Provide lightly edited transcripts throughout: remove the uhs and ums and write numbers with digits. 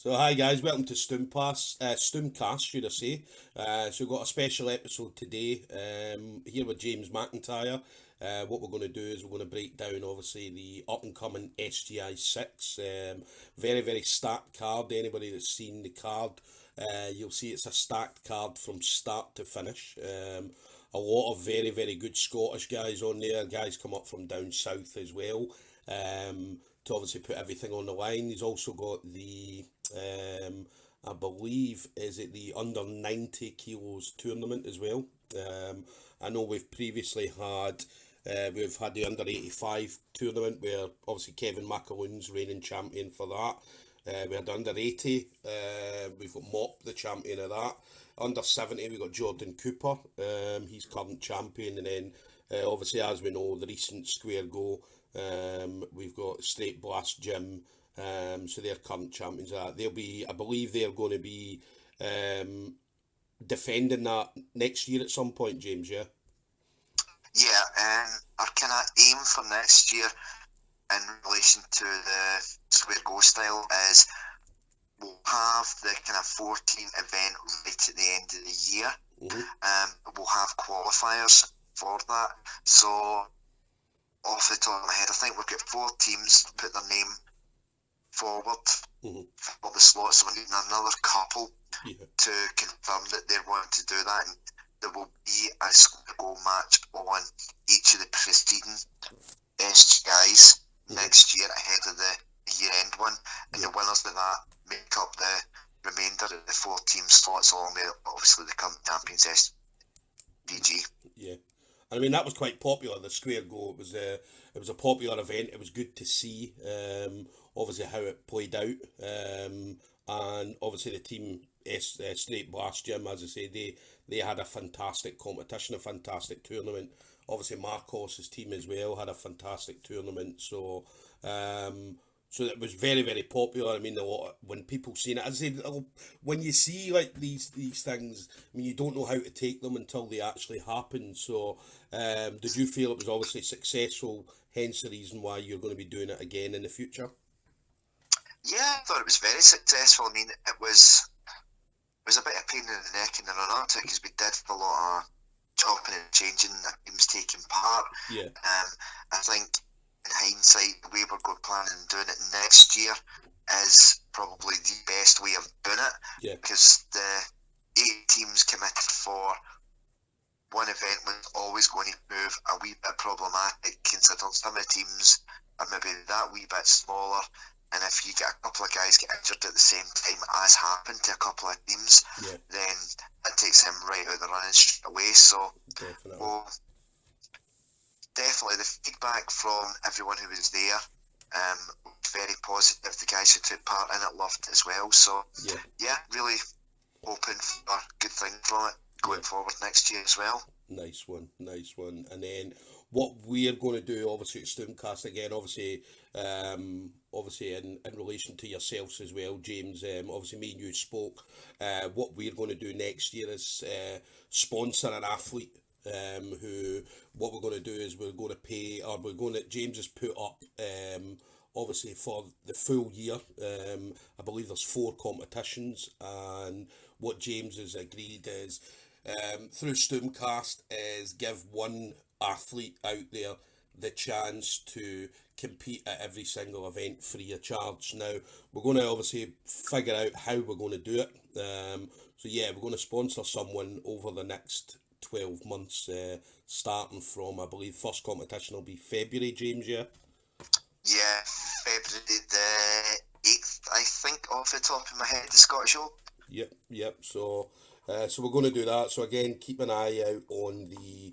So hi guys, welcome to StoomCast, should I say. So we've got a special episode today, here with James McIntyre. What we're going to do is we're going to break down obviously the up and coming SGI6. Very, very stacked card. Anybody that's seen the card, you'll see it's a stacked card from start to finish. A lot of very, very good Scottish guys on there. Guys come up from down south as well. To obviously put everything on the line. He's also got the I believe, is it the under 90 kilos tournament as well. I know we've had the under 85 tournament where obviously Kevin McAloon's reigning champion for that. We had under 80, we've got Mop, the champion of that. Under 70, we got Jordan Cooper, he's current champion. And then obviously, as we know, the recent Square Go, we've got Straight Blast Gym. So they're current champions of that. I believe they're going to be defending that next year at some point, James, yeah? Yeah, our kind of aim for next year in relation to the Square Go style is we'll have the kind of 14 event right at the end of the year. We'll have qualifiers for that. So, off the top of my head, I think we've got 4 teams put their name forward for the slots. So we need another couple to confirm that they're wanting to do that. And there will be a Square Go match on each of the preceding SGIs next year ahead of the year-end one. And the winners of that make up the remainder of the 4 team slots, along with obviously the current champions SPG. Yeah. I mean, that was quite popular, the Square Go. It was a popular event. It was good to see, obviously, how it played out. And obviously the team, Straight Blast Gym, as I say, they had a fantastic competition, a fantastic tournament. Obviously, Marcos's team as well had a fantastic tournament. So it was very, very popular. I mean, when people seen it, as I say, when you see like these things, I mean, you don't know how to take them until they actually happen. So, did you feel it was obviously successful? Hence the reason why you're going to be doing it again in the future. Yeah, I thought it was very successful. I mean, it was a bit of pain in the neck in the run up to it because we did a lot of chopping and changing. The teams taking part. Yeah. I think, in hindsight, the way we're planning on doing it next year is probably the best way of doing it. Yeah. Because the 8 teams committed for one event was always going to prove a wee bit problematic, considering some of the teams are maybe that wee bit smaller. And if you get a couple of guys get injured at the same time, as happened to a couple of teams, then that takes them right out of the running straight away. So, definitely the feedback from everyone who was there, very positive. The guys who took part in it loved it as well. So, really hoping for a good thing from it going forward next year as well. Nice one. And then what we're going to do, obviously, at StoomCast again, obviously in relation to yourselves as well, James, obviously me and you spoke, what we're going to do next year is sponsor an athlete who, what we're going to do is James has put up, obviously for the full year, I believe there's 4 competitions, and what James has agreed is, through StoomCast, is give one athlete out there the chance to compete at every single event free of charge. Now, we're going to obviously figure out how we're going to do it. We're going to sponsor someone over the next 12 months, starting from, I believe, first competition will be February, James, yeah? Yeah, February the 8th, I think, off the top of my head, the Scottish Open. Yep. So we're going to do that. So again, keep an eye out on the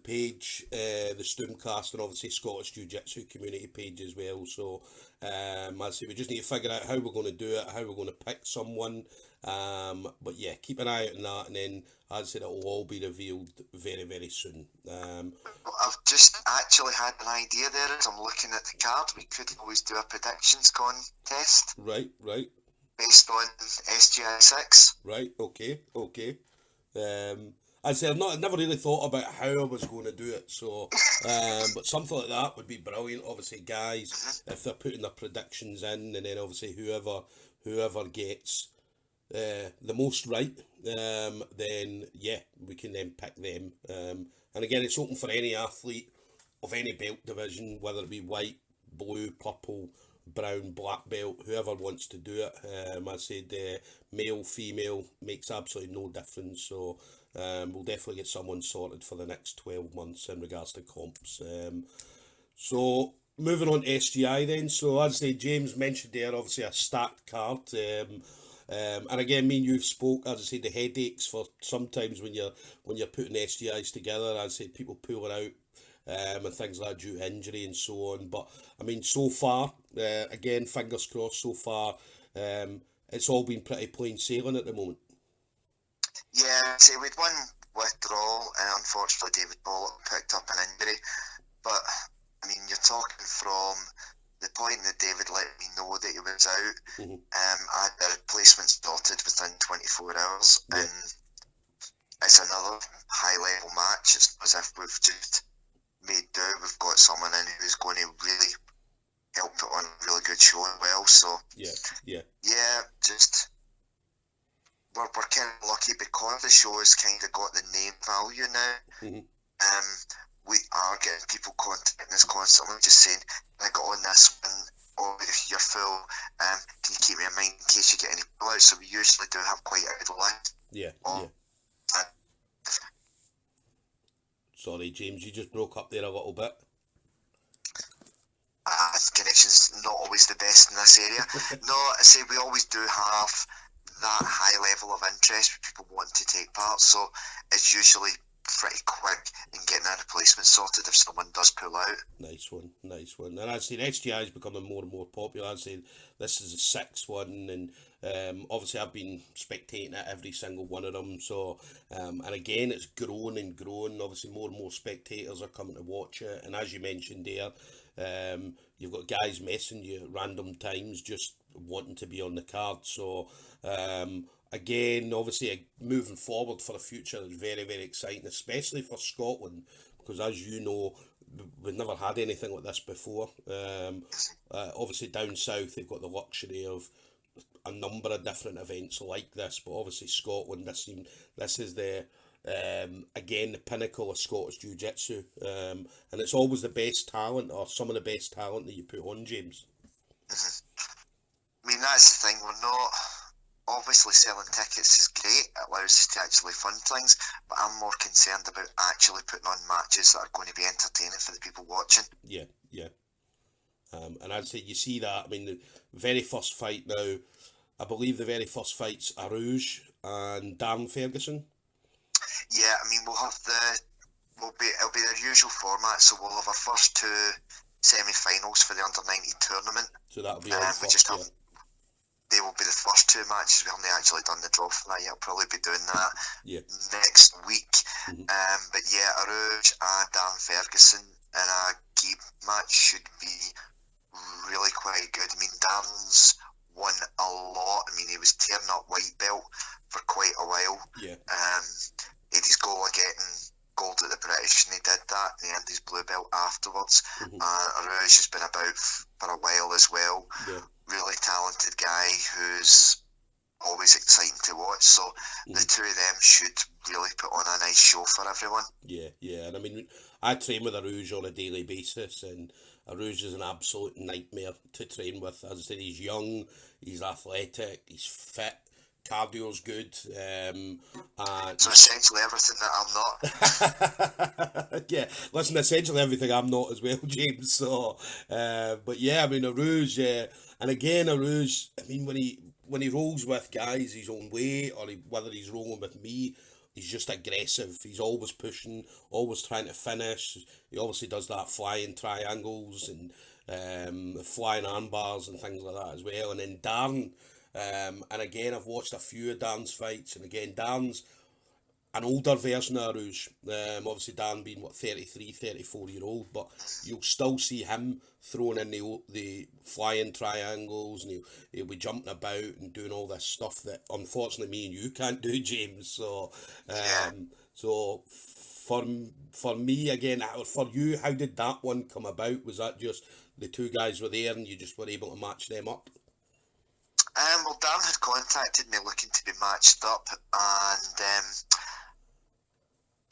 page, the StoomCast, and obviously Scottish Jiu-Jitsu community page as well. So as I say, we just need to figure out how we're going to do it, how we're going to pick someone. But yeah, keep an eye out on that, and then as I said, it will all be revealed very, very soon. I've just actually had an idea there as I'm looking at the card. We could always do a predictions contest. Right. Based on SGI6. Right, okay. I said, I've never really thought about how I was going to do it, so, but something like that would be brilliant. Obviously, guys, if they're putting their predictions in, and then obviously whoever whoever gets the most right, then yeah, we can then pick them. And again, it's open for any athlete of any belt division, whether it be white, blue, purple, brown, black belt, whoever wants to do it. I said male, female makes absolutely no difference. So we'll definitely get someone sorted for the next 12 months in regards to comps. So moving on to SGI then. So as I say, James mentioned there, obviously a stacked card. And again, me and you've spoke, as I say, the headaches for sometimes when you're putting SGIs together. As I say, people pull it out. And things like that due to injury and so on. But I mean, so far, again, fingers crossed, so far, it's all been pretty plain sailing at the moment. Yeah, see, we'd one withdrawal, and unfortunately David Pollock picked up an injury. But, I mean, you're talking from the point that David let me know that he was out, I had the replacements dotted within 24 hours, and it's another high-level match. It's as if we've just made do. We've got someone in who's going to really help put on a really good show as well. So yeah, just we're kind of lucky because the show has kind of got the name value now. We are getting people contacting us constantly, just saying, "I got on this one, or if you're full, can you keep me in mind in case you get any pullouts?" So we usually do have quite a good list. Sorry, James, you just broke up there a little bit. Connection's not always the best in this area. No, I say we always do have that high level of interest with people wanting to take part, so it's usually pretty quick in getting a replacement sorted if someone does pull out. Nice one. And I'd say SGI is becoming more and more popular. I'd say this is the sixth one, and obviously I've been spectating at every single one of them. So, and again, it's grown and grown. Obviously, more and more spectators are coming to watch it. And as you mentioned there, you've got guys messing you at random times just wanting to be on the card. So, again, obviously, moving forward for the future is very, very exciting, especially for Scotland, because as you know, we've never had anything like this before. Obviously, down south, they've got the luxury of a number of different events like this, but obviously Scotland, this is the again the pinnacle of Scottish Jiu-Jitsu, and it's always the best talent or some of the best talent that you put on, James. I mean, that's the thing, we're not obviously selling tickets is great, it allows us to actually fund things, but I'm more concerned about actually putting on matches that are going to be entertaining for the people watching. Yeah. And I'd say you see that. I mean, the very first fight now, I believe the very first fight's Arouge and Darren Ferguson. Yeah, I mean, it'll be their usual format, so we'll have our first two semi-finals for the under-19 tournament. So that'll be on They will be the first two matches. We haven't actually done the draw for that yet. I'll probably be doing that next week. But yeah, Arouge and Darren Ferguson in a gi match should be really quite good. I mean, Darren's won a lot. I mean, he was tearing up white belt for quite a while. He had his goal of getting gold at the British, and he did that, and he earned his blue belt afterwards. Arouge has been about for a while as well. Really talented guy who's always exciting to watch. So the two of them should really put on a nice show for everyone. Yeah, and I mean, I train with Arouge on a daily basis, and Arouge is an absolute nightmare to train with. As I said, he's young, he's athletic, he's fit, cardio's good. So essentially everything that I'm not. Yeah, listen, essentially everything I'm not as well, James. So, but yeah, I mean, Arouge, and again, Arouge, I mean, when he rolls with guys his own way, or whether he's rolling with me, he's just aggressive. He's always pushing, always trying to finish. He obviously does that flying triangles and flying arm bars and things like that as well. And then Darren, and again, I've watched a few of Darren's fights, and again, Darren's an older version of Arouge. Obviously, Darren being, 33, 34-year-old, but you'll still see him throwing in the flying triangles, and he'll be jumping about and doing all this stuff that, unfortunately, me and you can't do, James. So, so for me, again, for you, how did that one come about? Was that just the two guys were there and you just were able to match them up? Well, Dan had contacted me looking to be matched up, and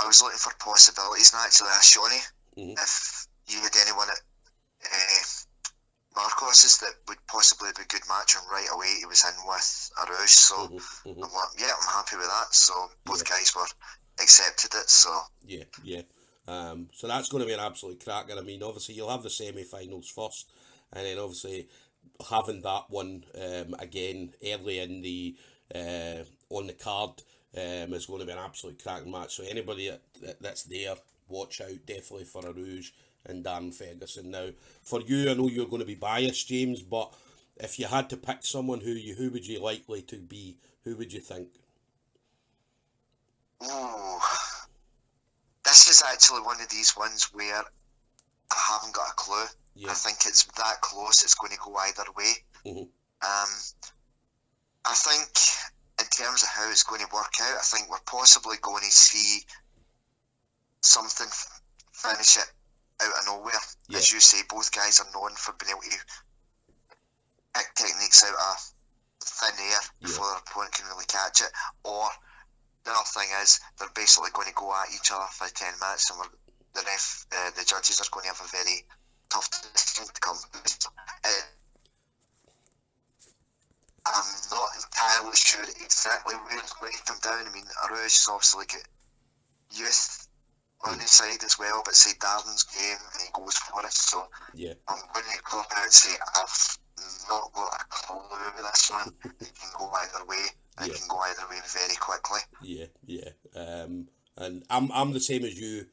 I was looking for possibilities, and actually asked Shawnee if you had anyone at Marcos's that would possibly be a good match, and right away he was in with Arouge, so I'm like, yeah, I'm happy with that. So both guys were accepted it, so yeah. So that's going to be an absolute cracker. I mean, obviously you'll have the semi-finals first, and then obviously having that one again early in the on the card is going to be an absolute cracking match. So anybody that's there, watch out definitely for Arouge and Darren Ferguson. Now, for you, I know you're going to be biased, James, but if you had to pick someone, who would you likely to be? Who would you think? ooh, this is actually one of these ones where I haven't got a clue. Yeah. I think it's that close, it's going to go either way. I think in terms of how it's going to work out, I think we're possibly going to see something finish it out of nowhere. Yeah. As you say, both guys are known for being able to pick techniques out of thin air before their opponent can really catch it. Or the other thing is they're basically going to go at each other for 10 minutes, and the judges are going to have a very tough decision to come. I'm not entirely sure exactly where it's going to come down. I mean, Arouge has obviously got youth on his side as well, but say Darren's game and he goes for it, so I'm going to come out and say I've not got a clue with this one. It can go either way. It can go either way very quickly. And I'm the same as you,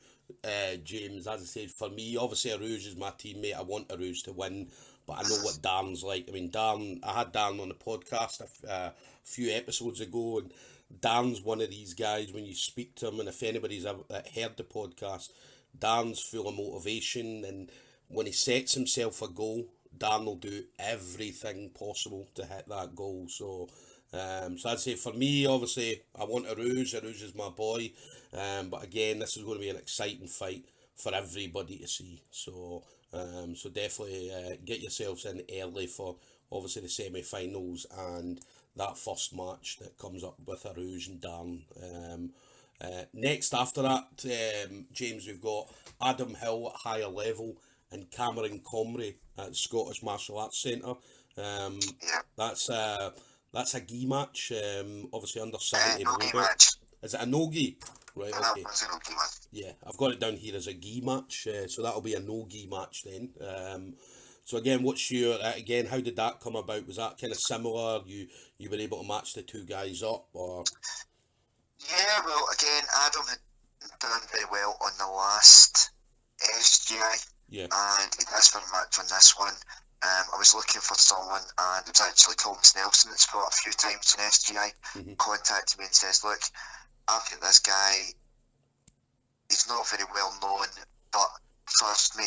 James. As I said, for me, obviously Arouge is my teammate. I want Arouge to win, but I know what Darren's like. I mean, I had Darren on the podcast a few episodes ago, and Darren's one of these guys, when you speak to him, and if anybody's ever heard the podcast, Darren's full of motivation, and when he sets himself a goal, Darren will do everything possible to hit that goal. So I'd say for me, obviously, I want Arouge. Arouge is my boy. But again, this is going to be an exciting fight for everybody to see. So definitely get yourselves in early for obviously the semi-finals and that first match that comes up with Arouge and Darren. Next after that, James, we've got Adam Hill at higher level and Cameron Comrie at Scottish Martial Arts Centre. That's a gi match, obviously under 70 blue belt. Is it a no-gi? Right, okay. Yeah, I've got it down here as a gi match, so that'll be a no-gi match then. So again, what's your, again, how did that come about? Was that kind of similar? You were able to match the two guys up, or? Yeah, well, again, Adam had done very well on the last SGI, and he asked for a match on this one. I was looking for someone, and it was actually Thomas Nelson that's fought a few times in SGI, contacted me and says, look, I've got this guy, he's not very well known, but trust me,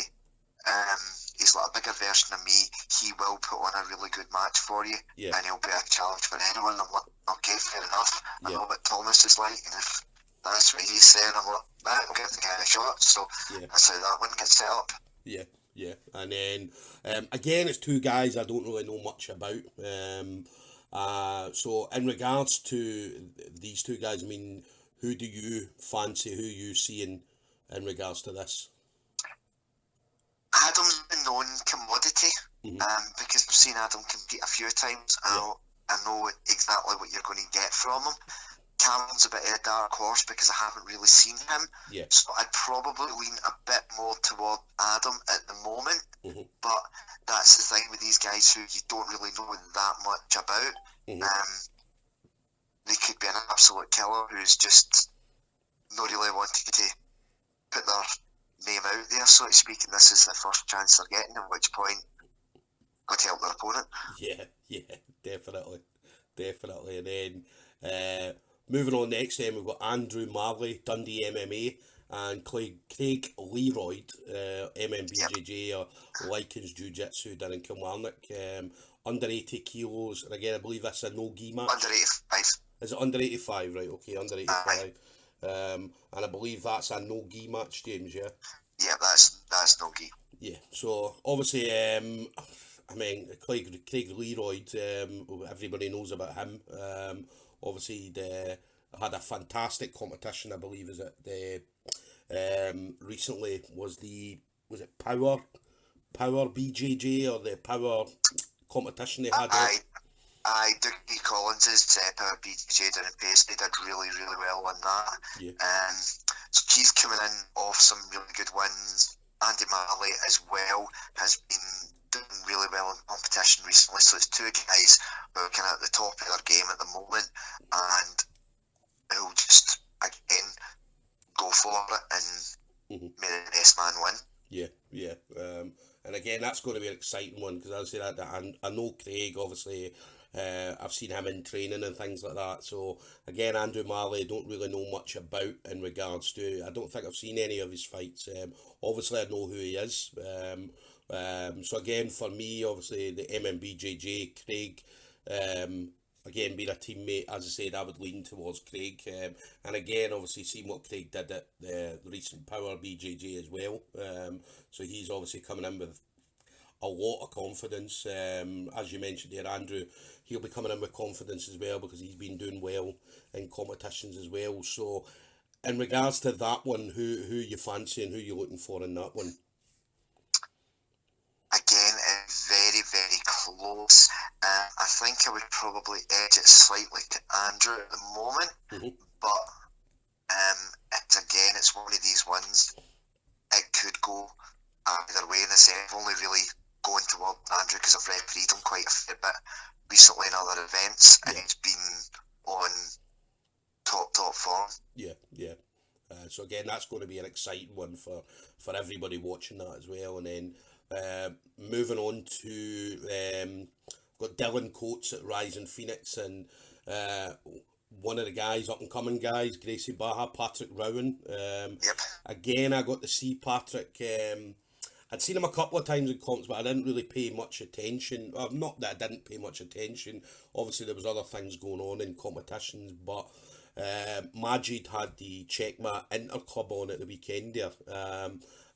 he's like a bigger version of me, he will put on a really good match for you, and he'll be a challenge for anyone. I'm like, okay, fair enough, I know what Thomas is like, and if that's what he's saying, I'm like, right, I'll give the guy a shot. So that's how that one gets set up. Yeah, and then again, it's two guys I don't really know much about. So in regards to these two guys, I mean, who do you fancy? Who you seeing in regards to this? Adam's a known commodity, because I've seen Adam compete a few times. I know exactly what you're going to get from him. Cameron's a bit of a dark horse because I haven't really seen him. So I'd probably lean a bit more toward Adam at the moment. But that's the thing with these guys who you don't really know that much about. They could be an absolute killer who's just not really wanting to put their name out there, so to speak, and this is the first chance they're getting, at which point got to help their opponent. Yeah, definitely. And then moving on next, we've got Andrew Marley, Dundee MMA, and Craig Leroyd, MMBJJ, or Likens Jiu-Jitsu down in Kilmarnock. Under 80 kilos, and again, I believe that's a no-gi match. Under 85. Is it under 85? Right, okay, under 85. And I believe that's a no-gi match, James, Yeah, that's no-gi. Yeah, so obviously, I mean, Craig Leroy, everybody knows about him. Obviously, had a fantastic competition, I believe, is it recently was it Power BJJ or the Power competition they had? Dougie Collins' Power BJJ down in Paisley did really, really well on that. Yeah. So he's coming in off some really good wins. Andy Marley as well has been doing really well in competition recently. So it's two guys who are kind of at the top of their game at the moment, and who'll just again go for it and may the best man win. Yeah. And again, that's going to be an exciting one, because I say that I know Craig, obviously. I've seen him in training and things like that. So again, Andrew Marley, I don't really know much about in regards to. I don't think I've seen any of his fights. Obviously, I know who he is. So again, for me, obviously the MMBJJ, Craig. Again, being a teammate, as I said, I would lean towards Craig. And again, obviously, seeing what Craig did at the recent Power BJJ as well. So he's obviously coming in with a lot of confidence. As you mentioned there, Andrew, he'll be coming in with confidence as well, because he's been doing well in competitions as well. So in regards to that one, who you fancy and who you looking for in that one? Again, very, very close. I think I would probably edge it slightly to Andrew at the moment, but it's one of these ones. It could go either way in a sense. I've only really going toward Andrew because I've refereed him quite a fair bit recently in other events, and he's been on top form. Yeah. So again, that's going to be an exciting one for everybody watching that as well. And then moving on to got Dylan Coates at Rising Phoenix, and one of the guys, up and coming guys, Gracie Baja, Patrick Rowan. Again, I got to see Patrick. I'd seen him a couple of times in comps, but I didn't really pay much attention. Not that I didn't pay much attention. Obviously, there was other things going on in competitions, but Majid had the Checkmate Interclub on at the weekend there,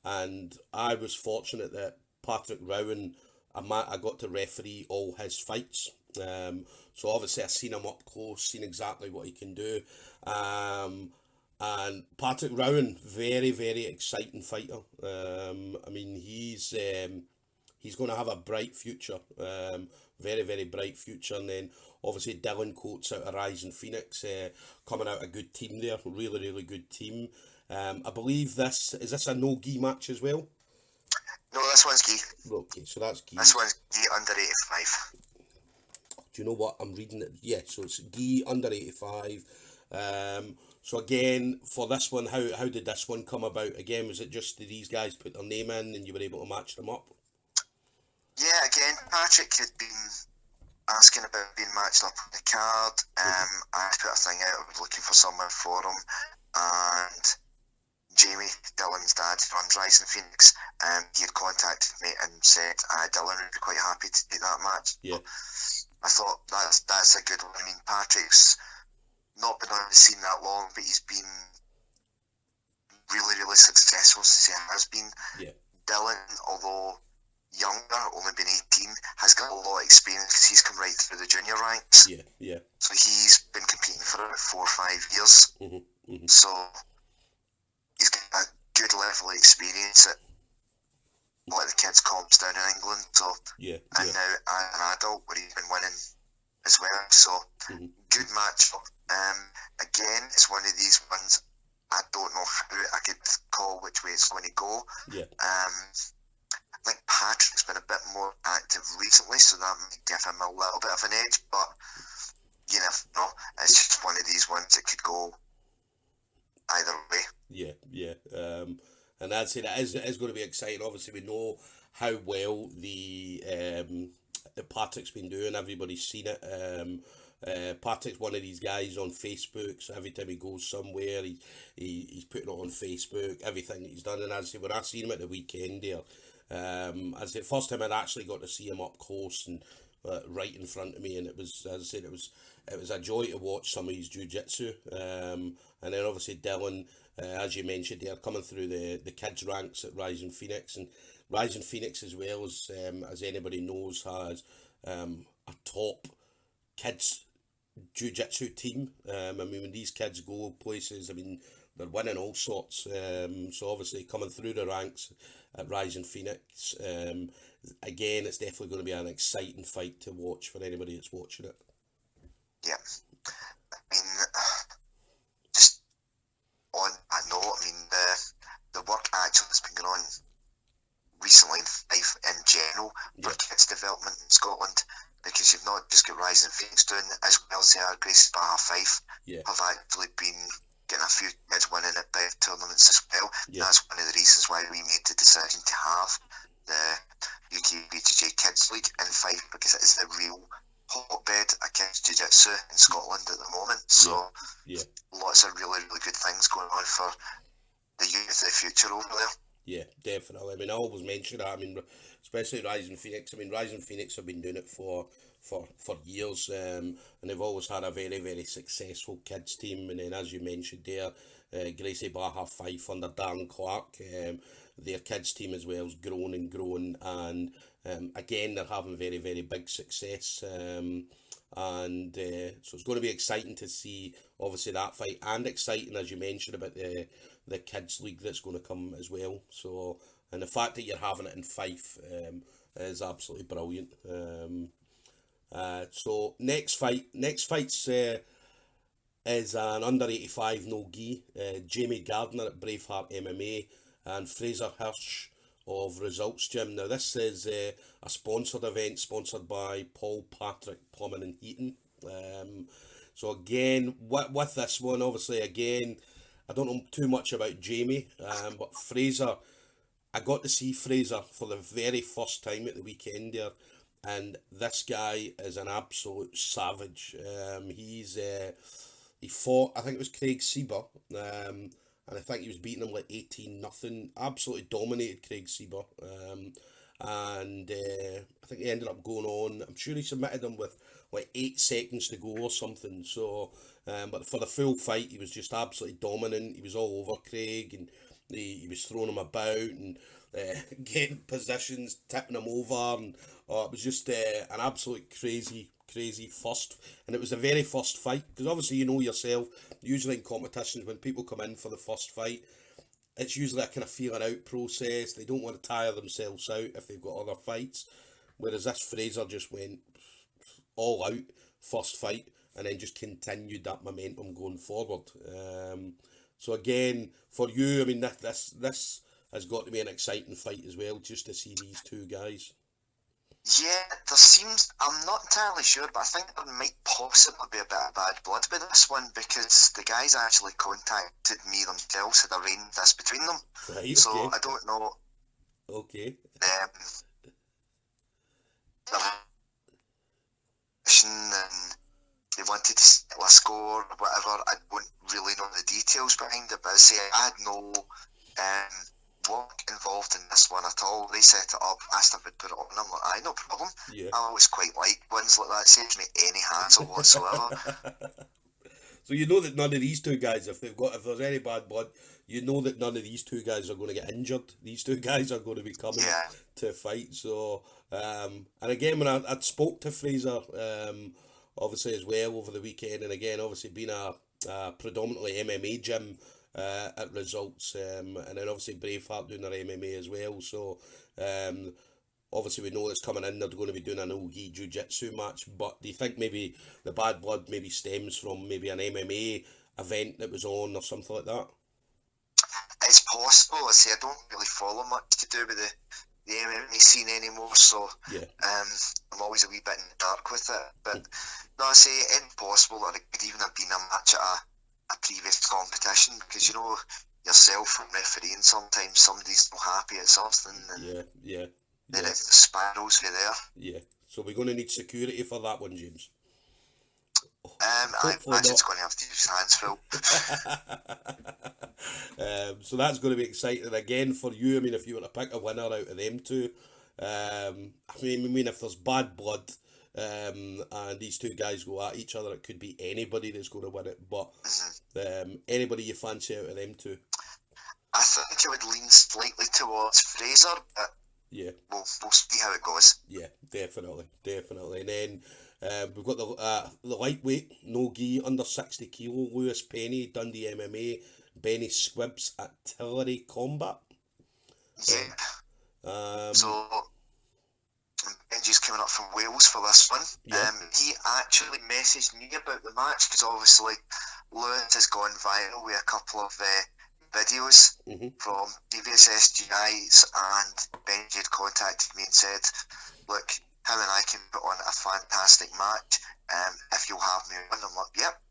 and I was fortunate that Patrick Rowan, I got to referee all his fights. So obviously I seen him up close, seen exactly what he can do. And Patrick Rowan, very, very exciting fighter. I mean, he's going to have a bright future. Very, very bright future. And then obviously Dylan Coates out of Rising Phoenix, coming out a good team there. Really, really good team. I believe this a no-gi match as well? No, this one's gi. Okay, so that's gi. This one's gi under 85. Do you know what I'm reading it? Yeah, so it's gi under 85. So again, for this one, how did this one come about? Again, was it just that these guys put their name in and you were able to match them up? Yeah, again, Patrick had been asking about being matched up on the card. I put a thing out, I was looking for somewhere for him, and Jamie, Dylan's dad, runs Rising Phoenix, he had contacted me and said Dylan would be quite happy to take that match. Yeah. I thought that's a good one. I mean, Patrick's not been on the scene that long, but he's been really, really successful since he has been. Yeah. Dylan, although younger, only been 18, has got a lot of experience because he's come right through the junior ranks. Yeah. So he's been competing for about 4 or 5 years. So he's got a good level of experience at a lot of the kids' comps down in England. So and now an adult where he's been winning as well. So good matchup. Again, it's one of these ones I don't know how I could call which way it's going to go. Yeah. I think Patrick's been a bit more active recently, so that might give him a little bit of an edge, but you never know. It's just one of these ones that could go either way. Yeah. And I'd say that is going to be exciting. Obviously, we know how well the Patrick's been doing. Everybody's seen it. Patrick's one of these guys on Facebook, so every time he goes somewhere, he's putting it on Facebook, everything that he's done. And as I say, when I seen him at the weekend there, as the first time I'd actually got to see him up close and right in front of me, and it was, as I said, it was a joy to watch some of his jiu-jitsu. And then obviously Dylan, as you mentioned, they're coming through the kids ranks at Rising Phoenix, and Rising Phoenix as well, as anybody knows, has a top kids jiu-jitsu team. I mean, when these kids go places, I mean, they're winning all sorts. So obviously coming through the ranks at Rising Phoenix, again, it's definitely going to be an exciting fight to watch for anybody that's watching it. Yeah. I mean, just on a note, I mean, the work actually has been going on recently in general for kids development in Scotland, because you've not just got Rising Phoenix doing, as well as Gracie Baha Fife have actually been getting a few kids winning at big tournaments as well. That's one of the reasons why we made the decision to have the UK BJJ Kids League in Fife, because it is the real hotbed of kids jiu-jitsu in Scotland at the moment. So lots of really, really good things going on for the youth of the future over there. Yeah, definitely. I mean, I always mention that. I mean, especially Rising Phoenix. I mean, Rising Phoenix have been doing it for years, and they've always had a very, very successful kids team. And then, as you mentioned there, Gracie Baha Fife under Darren Clark, their kids team as well has grown and grown, and again, they're having very, very big success. So it's going to be exciting to see, obviously, that fight, and exciting, as you mentioned, about the kids league that's going to come as well. So, and the fact that you're having it in Fife is absolutely brilliant. So next fight's is an under 85 no gi, Jamie Gardner at Braveheart MMA and Fraser Hirsch of Results Gym. Now this is a sponsored event, sponsored by Paul Patrick Plumbing and Heating. So again, with this one, obviously, again, I don't know too much about Jamie, but Fraser, I got to see Fraser for the very first time at the weekend there, and this guy is an absolute savage. He fought, I think it was Craig Sieber, and I think he was beating him like 18-0. Absolutely dominated Craig Sieber. And I think he ended up going on. I'm sure he submitted him with like 8 seconds to go or something. So, but for the full fight, he was just absolutely dominant. He was all over Craig, and he was throwing him about and getting positions, tipping him over, and it was just an absolute crazy first. And it was the very first fight, because obviously you know yourself, usually in competitions when people come in for the first fight, it's usually a kind of feeling out process. They don't want to tire themselves out if they've got other fights. Whereas this Fraser just went all out first fight and then just continued that momentum going forward. So again, for you, I mean, this has got to be an exciting fight as well, just to see these two guys. Yeah, I'm not entirely sure, but I think there might possibly be a bit of bad blood with this one, because the guys actually contacted me themselves, had arranged this between them. Right, okay. So I don't know. Okay. And they wanted to settle a score or whatever. I wouldn't really know the details behind it, but I had no work involved in this one at all. They set it up, asked if I'd put it on. I'm like, aye, no problem. Yeah. I always quite like ones like that. It saves me any hassle whatsoever. So you know that none of these two guys, if there's any bad blood, you know that none of these two guys are going to get injured. These two guys are going to be coming to fight. So, and again, when I spoke to Fraser, obviously as well over the weekend, and again, obviously being a predominantly MMA gym at Results, and then obviously Braveheart doing their MMA as well. So, obviously we know it's coming in, they're going to be doing an Ogi Jiu-Jitsu match, but do you think maybe the bad blood maybe stems from maybe an MMA event that was on or something like that? It's possible. I say I don't really follow much to do with the MMA scene anymore, so I'm always a wee bit in the dark with it. But no, I say it's possible that it could even have been a match at a previous competition, because you know yourself from refereeing, sometimes somebody's not happy at something, and then it spirals from there. Yeah. So we're going to need security for that one, James. I imagine it's going to have to use hands full. So that's going to be exciting again for you. I mean, if you were to pick a winner out of them two, I mean, if there's bad blood, and these two guys go at each other, it could be anybody that's going to win it. But anybody you fancy out of them two? I think I would lean slightly towards Fraser, but Yeah. We'll see how it goes. Yeah, definitely. And then we've got the lightweight, no gi, under 60 kilo, Lewis Penny, Dundee MMA, Benny Squibbs, Artillery Combat. Yeah. Um, So Benji's coming up from Wales for this one. yeah. He actually messaged me about the match because obviously Lewis has gone viral with a couple of videos from previous SGIs, and Benji had contacted me and said, look, him and I can put on a fantastic match if you'll have me on. I'm like, yep,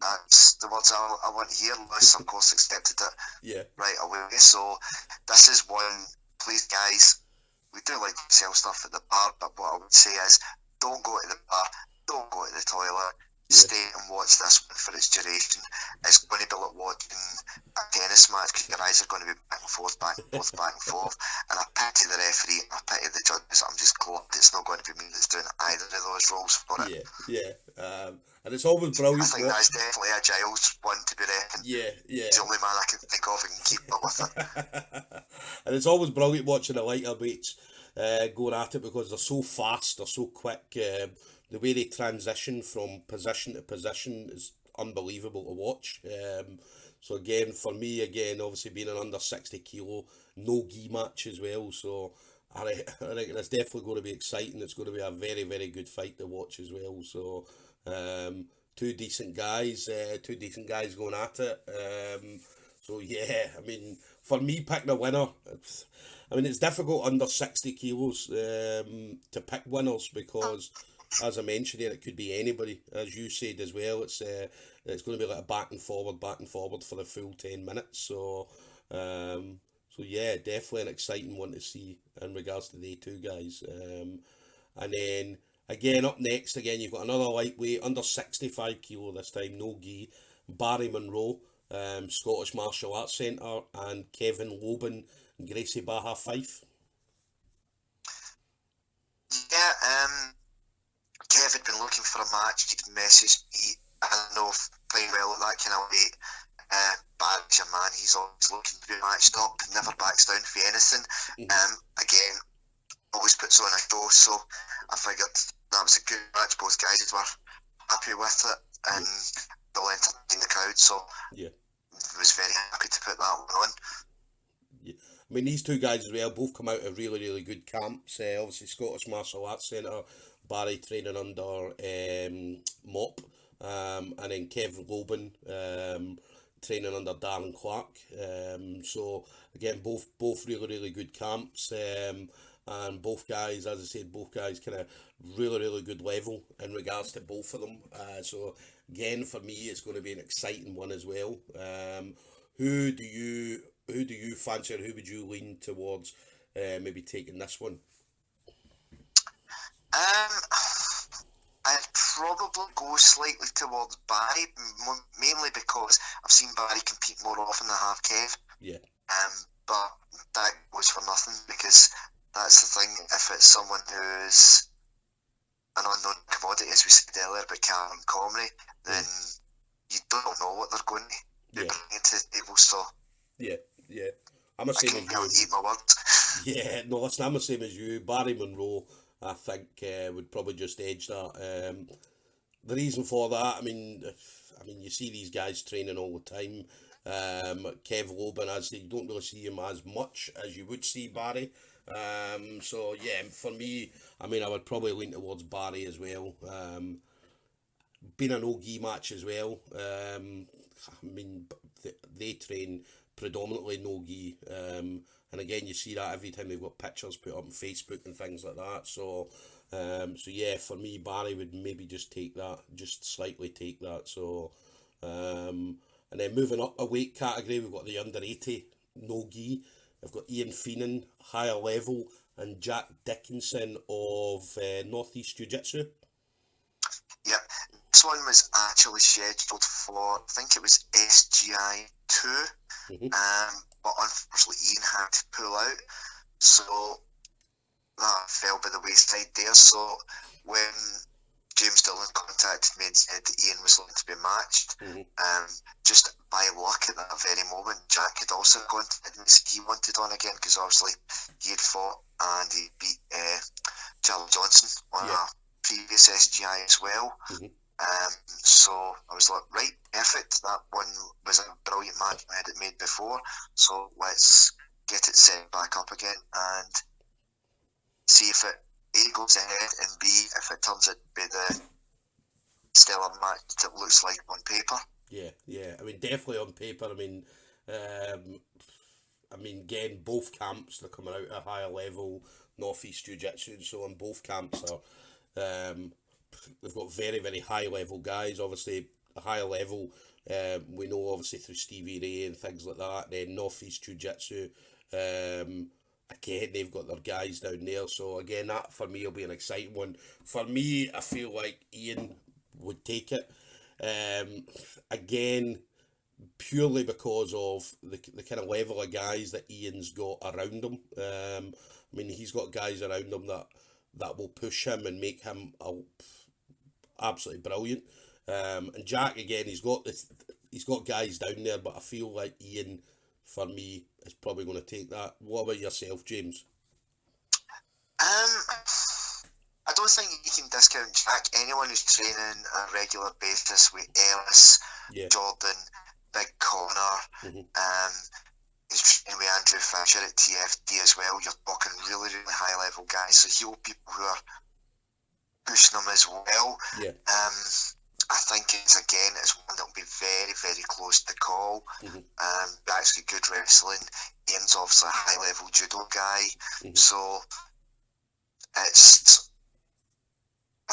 that's the words I want to hear. Lewis, of course, accepted it right away. So this is one, please guys, we do like to sell stuff at the bar, but what I would say is don't go to the bar, don't go to the toilet, stay and watch this one for its duration. It's going to be like watching a tennis match because your eyes are going to be back and forth, back and forth, back and forth. And I pity the referee, I pity the judges. I'm just glad it's not going to be me that's doing either of those roles for it. And it's always brilliant. I think that's definitely a Giles one to be reckoned. He's the only man I can think of who can keep up with it. And it's always brilliant watching the lighter weights going at it because they're so fast, they're so quick. The way they transition from position to position is unbelievable to watch. So again, for me, obviously being an under 60 kilo, no gi match as well. So I reckon it's definitely going to be exciting. It's going to be a very, very good fight to watch as well. So two decent guys going at it. So yeah, I mean, for me, picking a winner, it's difficult under 60 kilos to pick winners because, as I mentioned here, it could be anybody. As you said as well, it's going to be like a back and forward for the full 10 minutes. So yeah, definitely an exciting one to see in regards to the two guys. And then again, up next, you've got another lightweight, under 65 kilo this time, no gi, Barry Monroe, Scottish Martial Arts Centre, and Kevin Loban, Gracie Barra Fife. Yeah, Kev had been looking for a match. He'd messaged me. I don't know if playing well at that kind of weight. Barry's your man. He's always looking to be matched up. Never backs down for anything. Again, always puts on a show. So I figured that was a good match. Both guys were happy with it, and they'll entertain the crowd. So I was very happy to put that one on. I mean, these two guys as well both come out of really, really good camps. Obviously, Scottish Martial Arts Centre, Barry training under Mop, and then Kevin Loban training under Darren Clark. So again, both really, really good camps. And both guys, as I said, kind of really, really good level in regards to both of them. So again, for me, it's going to be an exciting one as well. Who do you fancy, or who would you lean towards maybe taking this one? I'd probably go slightly towards Barry, mainly because I've seen Barry compete more often than I have Kev. Yeah. But that goes for nothing because that's the thing. If it's someone who's an unknown commodity, as we said earlier about Callum Comrie, then you don't know what they're going to be bringing to the table. So yeah. I'm the same as you. Eat my words. Yeah, no, listen, I'm the same as you. Barry Monroe, I think, would probably just edge that. The reason for that, I mean, you see these guys training all the time. Kev Loban, you don't really see him as much as you would see Barry. So yeah, for me, I would probably lean towards Barry as well. Being an OG match as well. They train predominantly no gi, and again you see that every time they've got pictures put up on Facebook and things like that. So yeah, for me, Barry would maybe just slightly take that. So and then moving up a weight category, we've got the under 80 no gi. I've got Ian Feenan, higher level, and Jack Dickinson of Northeast Jiu-Jitsu. Yeah, this one was actually scheduled for, I think it was SGI6, but unfortunately Ian had to pull out, so that fell by the wayside there. So when James Dillon contacted me and said that Ian was looking to be matched, just by luck at that very moment, Jack had also contacted me and said he wanted on again, because obviously he had fought and he beat Charlie Johnson on a previous SGI as well. So I was like, right, perfect. That one was a brilliant match I had it made before. So let's get it set back up again and see if it A goes ahead and B if it turns out to be the stellar match that it looks like on paper. Yeah. I mean, definitely on paper. I mean, again, both camps are coming out at a higher level. Northeast Jiu-Jitsu, so on both camps are. They've got very, very high level guys. Obviously, a higher level, we know obviously through Stevie Ray and things like that. Then Northeast Jiu-Jitsu, again, they've got their guys down there. So again, that for me will be an exciting one. For me, I feel like Ian would take it. Again, purely because of the kind of level of guys that Ian's got around him. I mean, he's got guys around him that will push him and make him absolutely brilliant. And Jack, again, he's got guys down there, but I feel like Ian, for me, is probably going to take that. What about yourself, James? I don't think you can discount Jack. Anyone who's training on a regular basis with Ellis, Jordan, Big Connor, he's training with Andrew Fisher at TFD as well. You're talking really, really high level guys. So he'll have people who are pushing him as well. I think it's one that will be very, very close to the call. Actually good wrestling. Ian's obviously a high level judo guy. So I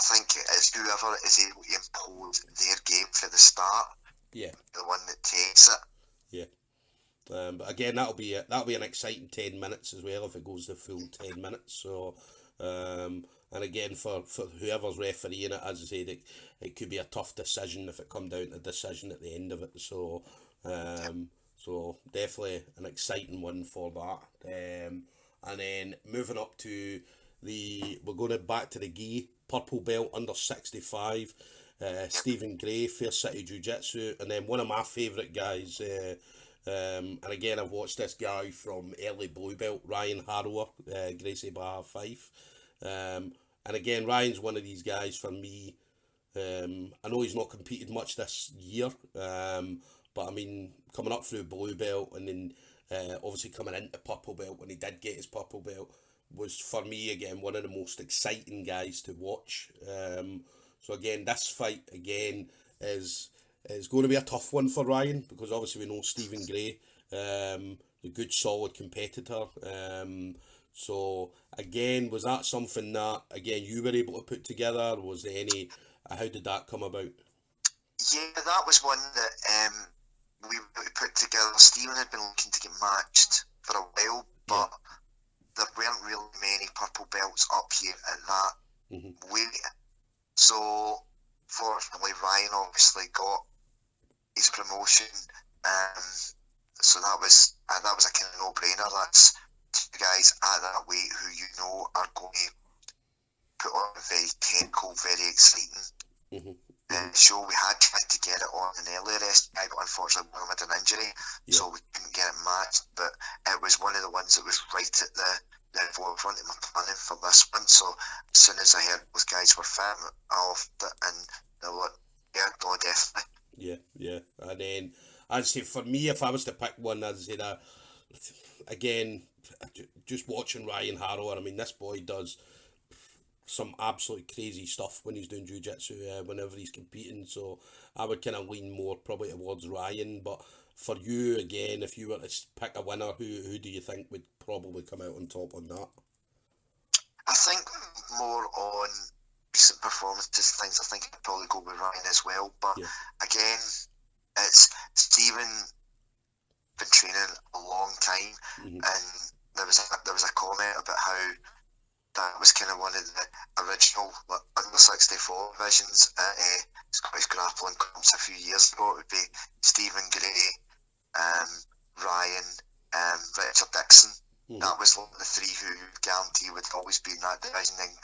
think it's whoever is able to impose their game for the start. The one that takes it. But again, that'll be an exciting 10 minutes as well if it goes the full 10 minutes. So, and again for whoever's refereeing it, as I said, it could be a tough decision if it come down to a decision at the end of it. So, so definitely an exciting one for that. And then moving up to we're going back to the gi purple belt under 65. Stephen Gray, Fair City Jiu-Jitsu, and then one of my favourite guys, and again I've watched this guy from early blue belt, Ryan Harrower, Gracie Barra Fife, and again Ryan's one of these guys for me. I know he's not competed much this year, but I mean coming up through blue belt and then obviously coming into purple belt when he did get his purple belt was for me again one of the most exciting guys to watch. So again, this fight again is going to be a tough one for Ryan because obviously we know Stephen Gray, a good solid competitor. So again, was that something that again you were able to put together? Was there any? How did that come about? Yeah, that was one that we put together. Stephen had been looking to get matched for a while, but there weren't really many purple belts up here at that weight. So, fortunately, Ryan obviously got his promotion. So that was a kind of no-brainer. That's two guys at that weight who you know are going to put on a very technical, very exciting show. We had tried to get it on an earlier SGI, but unfortunately one of them had an injury, so we couldn't get it matched. But it was one of the ones that was right at the forefront of my planning for this one. So as soon as I heard those guys were fit, I offered it, and they were like, yeah, no, definitely. Yeah. And then, as I say, for me, if I was to pick one, as I said, again, just watching Ryan Harrower, I mean, this boy does some absolutely crazy stuff when he's doing jiu-jitsu, whenever he's competing. So I would kind of lean more probably towards Ryan. But for you, again, if you were to pick a winner, who do you think would probably come out on top on that? I think more on recent performances and things, I think I'd probably go with Ryan as well. But again, it's Stephen been training a long time, and there was a comment about how that was kind of one of the original under 64 divisions at Scottish Grappling comps a few years ago. It would be Stephen Gray, Ryan, Richard Dixon. That was one of the three who guarantee would always be in that division. And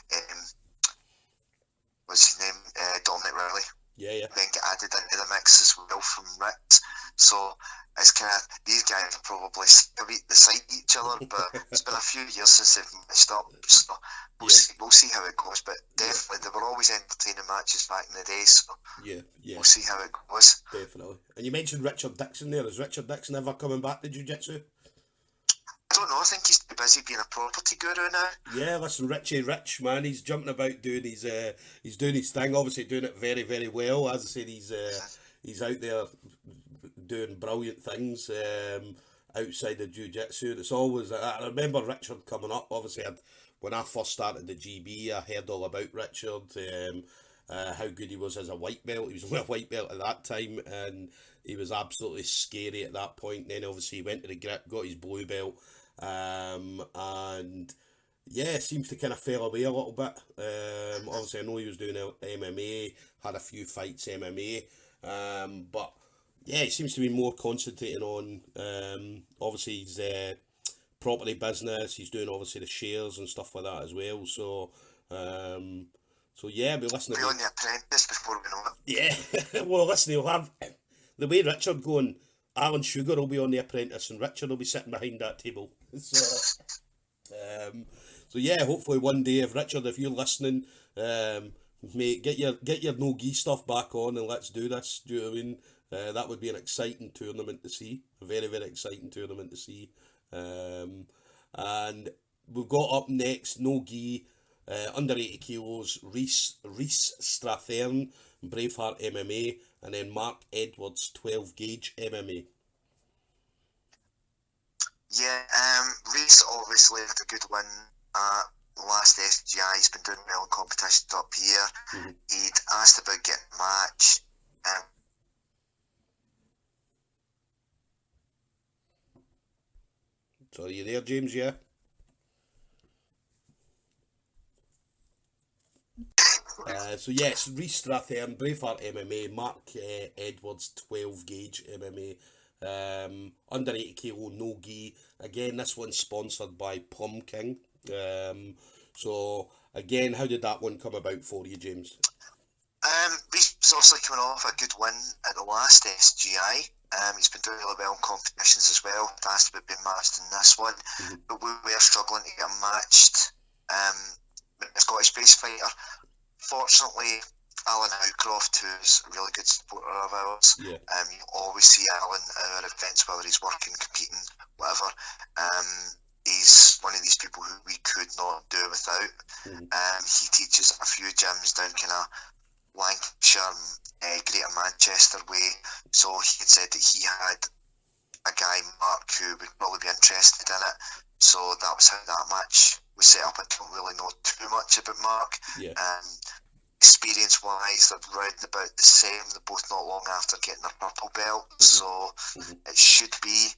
what's his name? Dominic Riley. Yeah. Then get added into the mix as well from Rick. So it's kind of, these guys are probably sick of the sight of each other, but it's been a few years since they've matched up, so we'll see how it goes. But definitely, they were always entertaining matches back in the day, so we'll see how it goes. Definitely. And you mentioned Richard Dixon there. Is Richard Dixon ever coming back to Jiu-Jitsu? I don't know, I think he's too busy being a property guru now. Yeah, listen, Richie Rich, man, he's jumping about doing his thing, obviously doing it very, very well. As I said, he's out there doing brilliant things outside of Jiu-Jitsu. It's always, I remember Richard coming up, obviously, when I first started the GB, I heard all about Richard, how good he was as a white belt. He was only a white belt at that time, and he was absolutely scary at that point. Then obviously he went to the grip, got his blue belt, and yeah, seems to kind of fell away a little bit. Obviously I know he was doing MMA, had a few fights MMA, but yeah, he seems to be more concentrating on obviously his property business. He's doing obviously the shares and stuff like that as well. So yeah, we'll listen to be on The Apprentice before we know it. Yeah, well, listen, he'll have the way Richard going. Alan Sugar will be on The Apprentice, and Richard will be sitting behind that table. So, so yeah, hopefully one day, if Richard, if you're listening, mate, get your no-gi stuff back on, and let's do this. Do you know what I mean? That would be an exciting tournament to see. A very, very exciting tournament to see. And we've got up next no-gi, under 80 kilos, Rhys Strathern, Braveheart MMA, and then Mark Edwards, 12 gauge MMA. Yeah, Rhys obviously had a good win at last SGI. He's been doing well in competitions up here. Mm-hmm. He'd asked about getting a match. So are you there, James? Yeah. So yes, Rhys Strathern, Braveheart MMA, Mark Edwards, 12 gauge MMA, under 80 kilo no gi. Again, this one's sponsored by Plum King. So again, how did that one come about for you, James? Rhys was obviously coming off a good win at the last SGI. He's been doing really well in competitions as well. He'd asked about being matched in this one, but we were struggling to get him matched. A Scottish-based fighter. Fortunately, Alan Howcroft, who's a really good supporter of ours, you always see Alan at our events, whether he's working, competing, whatever. He's one of these people who we could not do without. He teaches a few gyms down kind of Lancashire, Greater Manchester way. So he had said that he had a guy, Mark, who would probably be interested in it. So that was how that match was set up. I don't really know too much about Mark. Experience-wise, they're round about the same. They're both not long after getting their purple belt. So it should be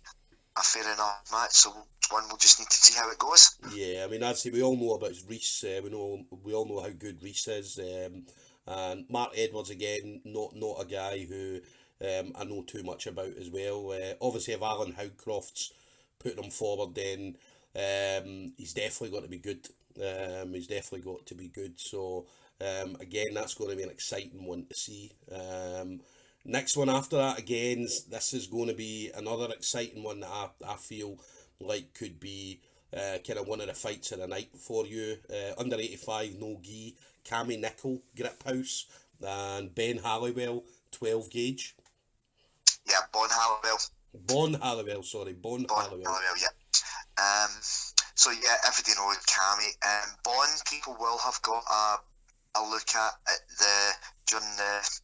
a fair enough match. So one, we'll just need to see how it goes. Yeah, I mean, I'd say we all know about Rhys. We all know how good Rhys is. And Mark Edwards, again, not a guy who I know too much about as well. Obviously, if Alan Howcroft's putting him forward, then he's definitely got to be good. He's definitely got to be good. So again, that's going to be an exciting one to see. Next one after that, again, this is going to be another exciting one that I feel like could be kind of one of the fights of the night for you. Under 85 no gi, Cammy Nicol, Grip House, and Ben Halliwell, 12 gauge. Yeah, Bon Halliwell, yeah. So yeah, everybody knows Cammy. Bon, people will have got a look at during the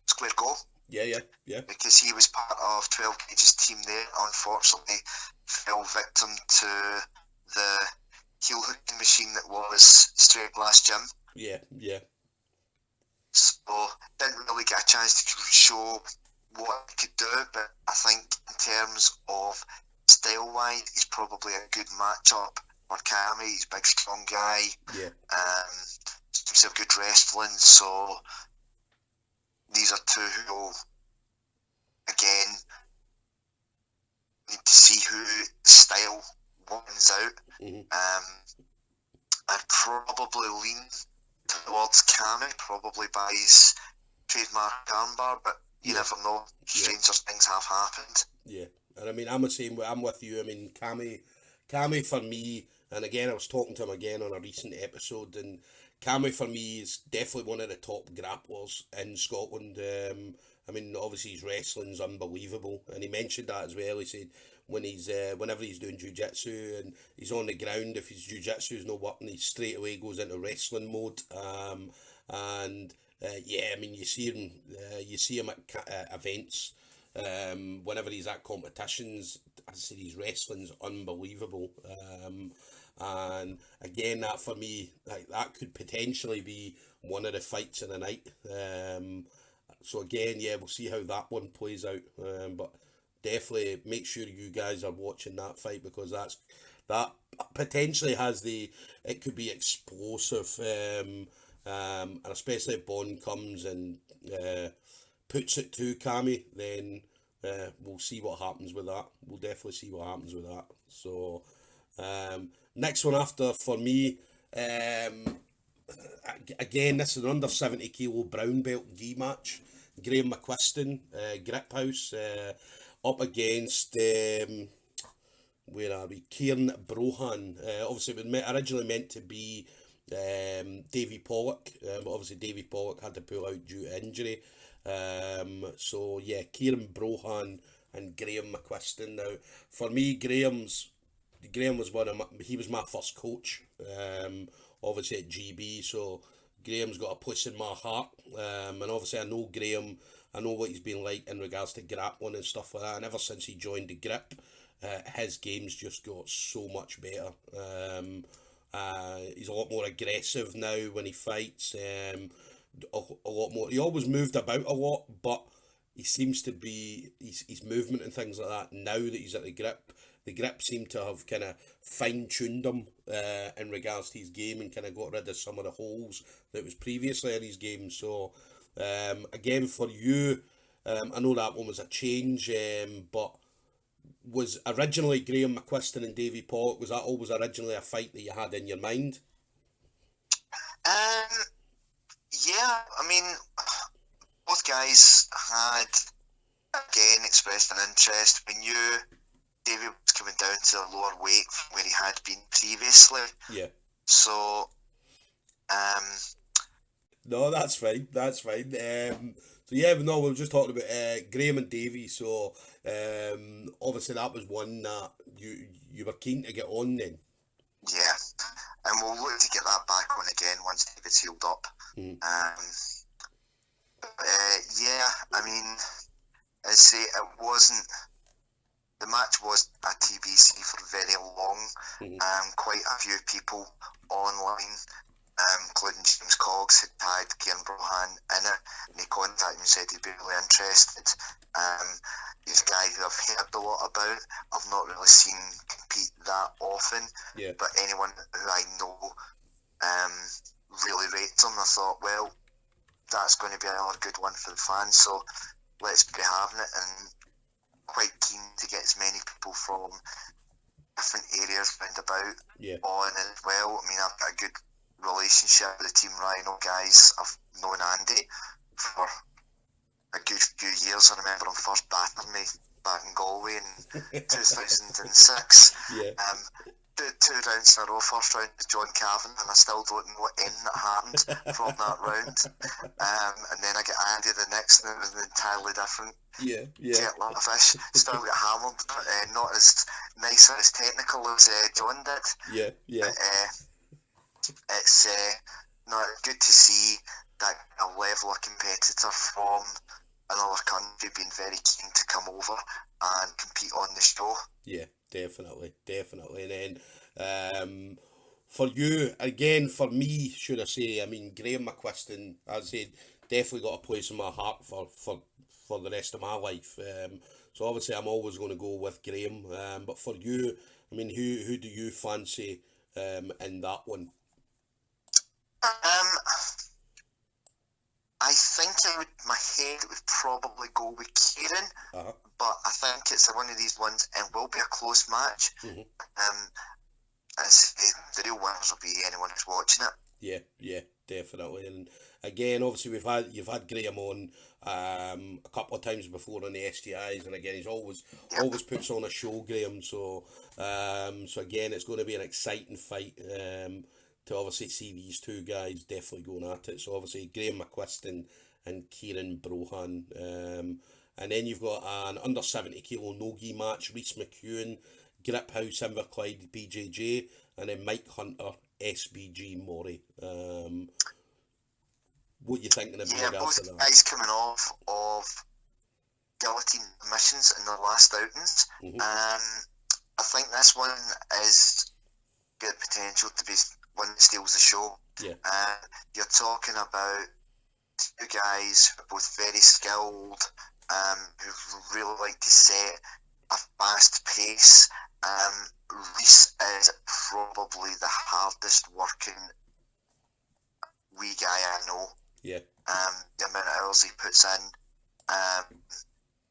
Square Go. Yeah. Because he was part of 12 Gage's team there. Unfortunately, fell victim to the heel hooking machine that was Straight Glass Gym. Yeah. So didn't really get a chance to show what he could do, but I think in terms of style-wise, he's probably a good matchup for Cammy. He's a big, strong guy. Yeah. Seems to have good wrestling, so these are two who will, again, need to see who style wins out. I'd probably lean towards Cammy, probably by his trademark armbar, but You never know. Stranger things have happened. Yeah, and I mean, I'm the same. I'm with you. I mean, Cammy for me, and again, I was talking to him again on a recent episode, and Cammy for me is definitely one of the top grapplers in Scotland. I mean, obviously his wrestling's unbelievable, and he mentioned that as well. He said when he's whenever he's doing jiu-jitsu and he's on the ground, if his jiu-jitsu is not working, he straight away goes into wrestling mode. And yeah, I mean, you see him at events. Whenever he's at competitions, as I said, his wrestling's unbelievable. And again, that for me, like, that could potentially be one of the fights of the night. So again, yeah, we'll see how that one plays out. But definitely make sure you guys are watching that fight, because that potentially has it could be explosive. And especially if Bond comes and puts it to Cammy, then we'll see what happens with that. We'll definitely see what happens with that. So next one after for me, again, this is an under 70 kilo brown belt gi match. Graham McQuiston, Grip House, up against where are we? Kieran Brohan. Obviously, it was originally meant to be Davy Pollock, but obviously Davy Pollock had to pull out due to injury. So yeah, Kieran Brohan and Graham McQuiston. Now, for me, Graham was he was my first coach, obviously at GB, so Graham's got a place in my heart, and obviously I know Graham, I know what he's been like in regards to grappling and stuff like that, and ever since he joined the Grip, his game's just got so much better. He's a lot more aggressive now when he fights, a lot more. He always moved about a lot, but he seems to be, his movement and things like that, now that he's at the Grip seem to have kind of fine-tuned him in regards to his game, and kind of got rid of some of the holes that was previously in his game. So again, for you, I know that one was a change, but was originally Graham McQuiston and Davy Pollock, was that always originally a fight that you had in your mind? Yeah, I mean, both guys had, again, expressed an interest. We knew Davy was coming down to a lower weight from where he had been previously. Yeah. So, no, that's fine. So yeah, no, we were just talking about Graham and Davy. So obviously that was one that you were keen to get on then. Yeah, and we'll look to get that back on again once David's healed up. Yeah, I mean, I say the match was a TBC for very long. Quite a few people online, including James Coggs, had tagged Kieran Brohan in it, and he contacted me and said he'd be really interested. He's a guy who I've heard a lot about. I've not really seen compete that often, but anyone who I know really rates him. I thought, well, that's going to be another good one for the fans, so let's be having it, and quite keen to get as many people from different areas round about on as well. I mean, I've got a good relationship with the Team Rhino guys. I've known Andy for a good few years. I remember him first battering me back in Galway in 2006. Did 2 rounds in a row. First round was John Cavan, and I still don't know what end that happened from that round. And then I get Andy the next, and it was entirely different. Kettle of fish. Still got hammered, not as nice or as technical as John did. It's good to see that a level of competitor from another country being very keen to come over and compete on the show. Yeah, definitely. And then for you, again, for me, should I say, I mean, Graham McQuiston, as I said, definitely got a place in my heart for the rest of my life. So obviously I'm always going to go with Graham. But for you, I mean, who do you fancy in that one? I think my head would probably go with Kieran, but I think it's one of these ones, and will be a close match. The real winners will be anyone who's watching it. Yeah, definitely. And again, obviously you've had Graham on a couple of times before on the SGIs, and again he's always puts on a show, Graham. So so again, it's going to be an exciting fight. To obviously see these two guys definitely going at it. So obviously Graham McQuist and Kieran Brohan. And then you've got an under 70 kilo no-gi match, Rhys McEwen, Grip House, Inverclyde, BJJ, and then Mike Hunter, SBG Mori. What you thinking of regards to that? Both guys coming off of guillotine missions in their last outings. I think this one is good potential to be one that steals the show. Yeah. You're talking about two guys who are both very skilled, who really like to set a fast pace. Rhys is probably the hardest working wee guy I know. Yeah. The amount of hours he puts in,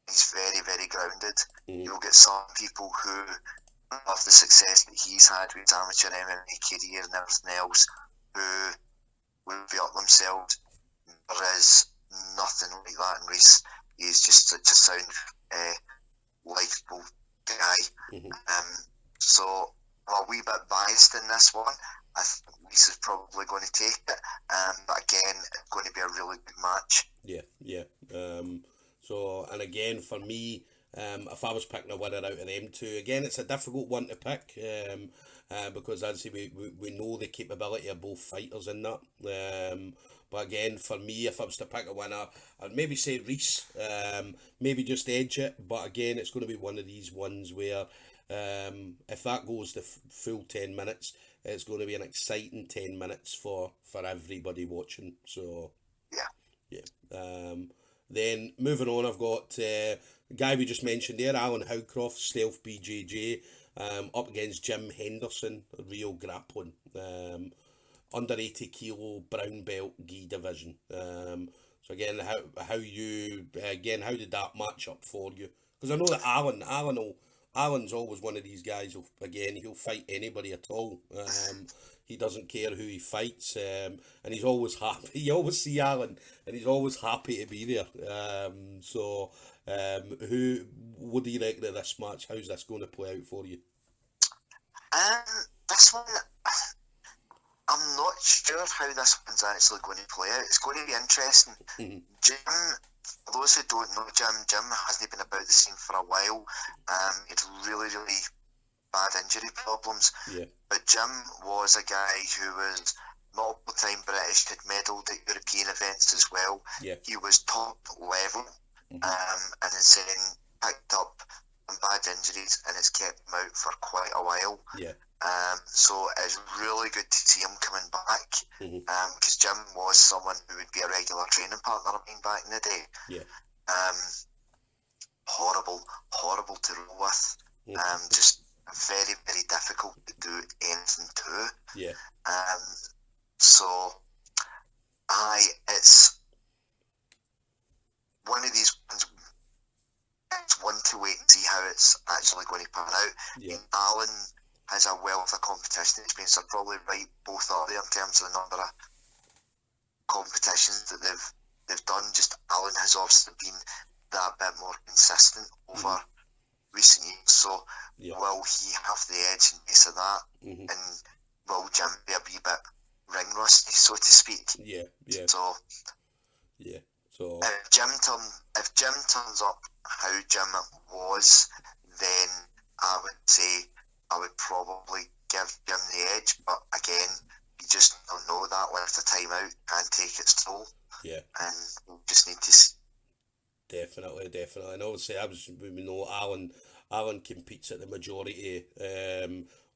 he's very, very grounded. You'll get some people who have the success that he's had with his amateur MMA career and everything else, who will be up themselves. There is nothing like that in Rhys. He's just such a sound, likeable guy. So I'm a wee bit biased in this one. I think Rhys is probably going to take it, but again, it's going to be a really good match. Yeah. So, and again, for me, if I was picking a winner out of them two, again, it's a difficult one to pick, because as I say, we know the capability of both fighters in that. But again, for me, if I was to pick a winner, I'd maybe say Rhys, maybe just edge it. But again, it's going to be one of these ones where if that goes the full 10 minutes, it's going to be an exciting 10 minutes for everybody watching. So, yeah. Then moving on, I've got the guy we just mentioned there, Alan Howcroft, Stealth BJJ, up against Jim Henderson, Real Grappling. Under 80 kilo brown belt gi division. So again, how did that match up for you? Because I know that Alan's always one of these guys he'll fight anybody at all. He doesn't care who he fights, and he's always happy. You always see Alan, and he's always happy to be there. What do you reckon of this match? How's this going to play out for you? This one, I'm not sure how this one's actually going to play out. It's going to be interesting. Jim, for those who don't know Jim hasn't been about the scene for a while. He had really, really bad injury problems. Yeah. But Jim was a guy who was multiple time British, had medalled at European events as well. Yeah. He was top level, and then picked up some bad injuries and it's kept him out for quite a while. Yeah. So it's really good to see him coming back, because Jim was someone who would be a regular training partner of mine back in the day. Yeah. Horrible to roll with. Just very, very difficult to do anything to. Yeah. So it's one of these ones. It's one to wait and see how it's actually going to pan out. Yeah. Alan has a wealth of competition experience. They're probably right, both are there in terms of the number of competitions that they've done. Just Alan has obviously been that bit more consistent over recent years. So will he have the edge in base of that? And will Jim be a wee bit ring rusty, so to speak? Yeah. So if Jim turns up how Jim was, then I would say I would probably give Jim the edge. But again, you just don't know that length of time out and take its toll. Yeah. And we just need to see. Definitely. And obviously, we know Alan competes at the majority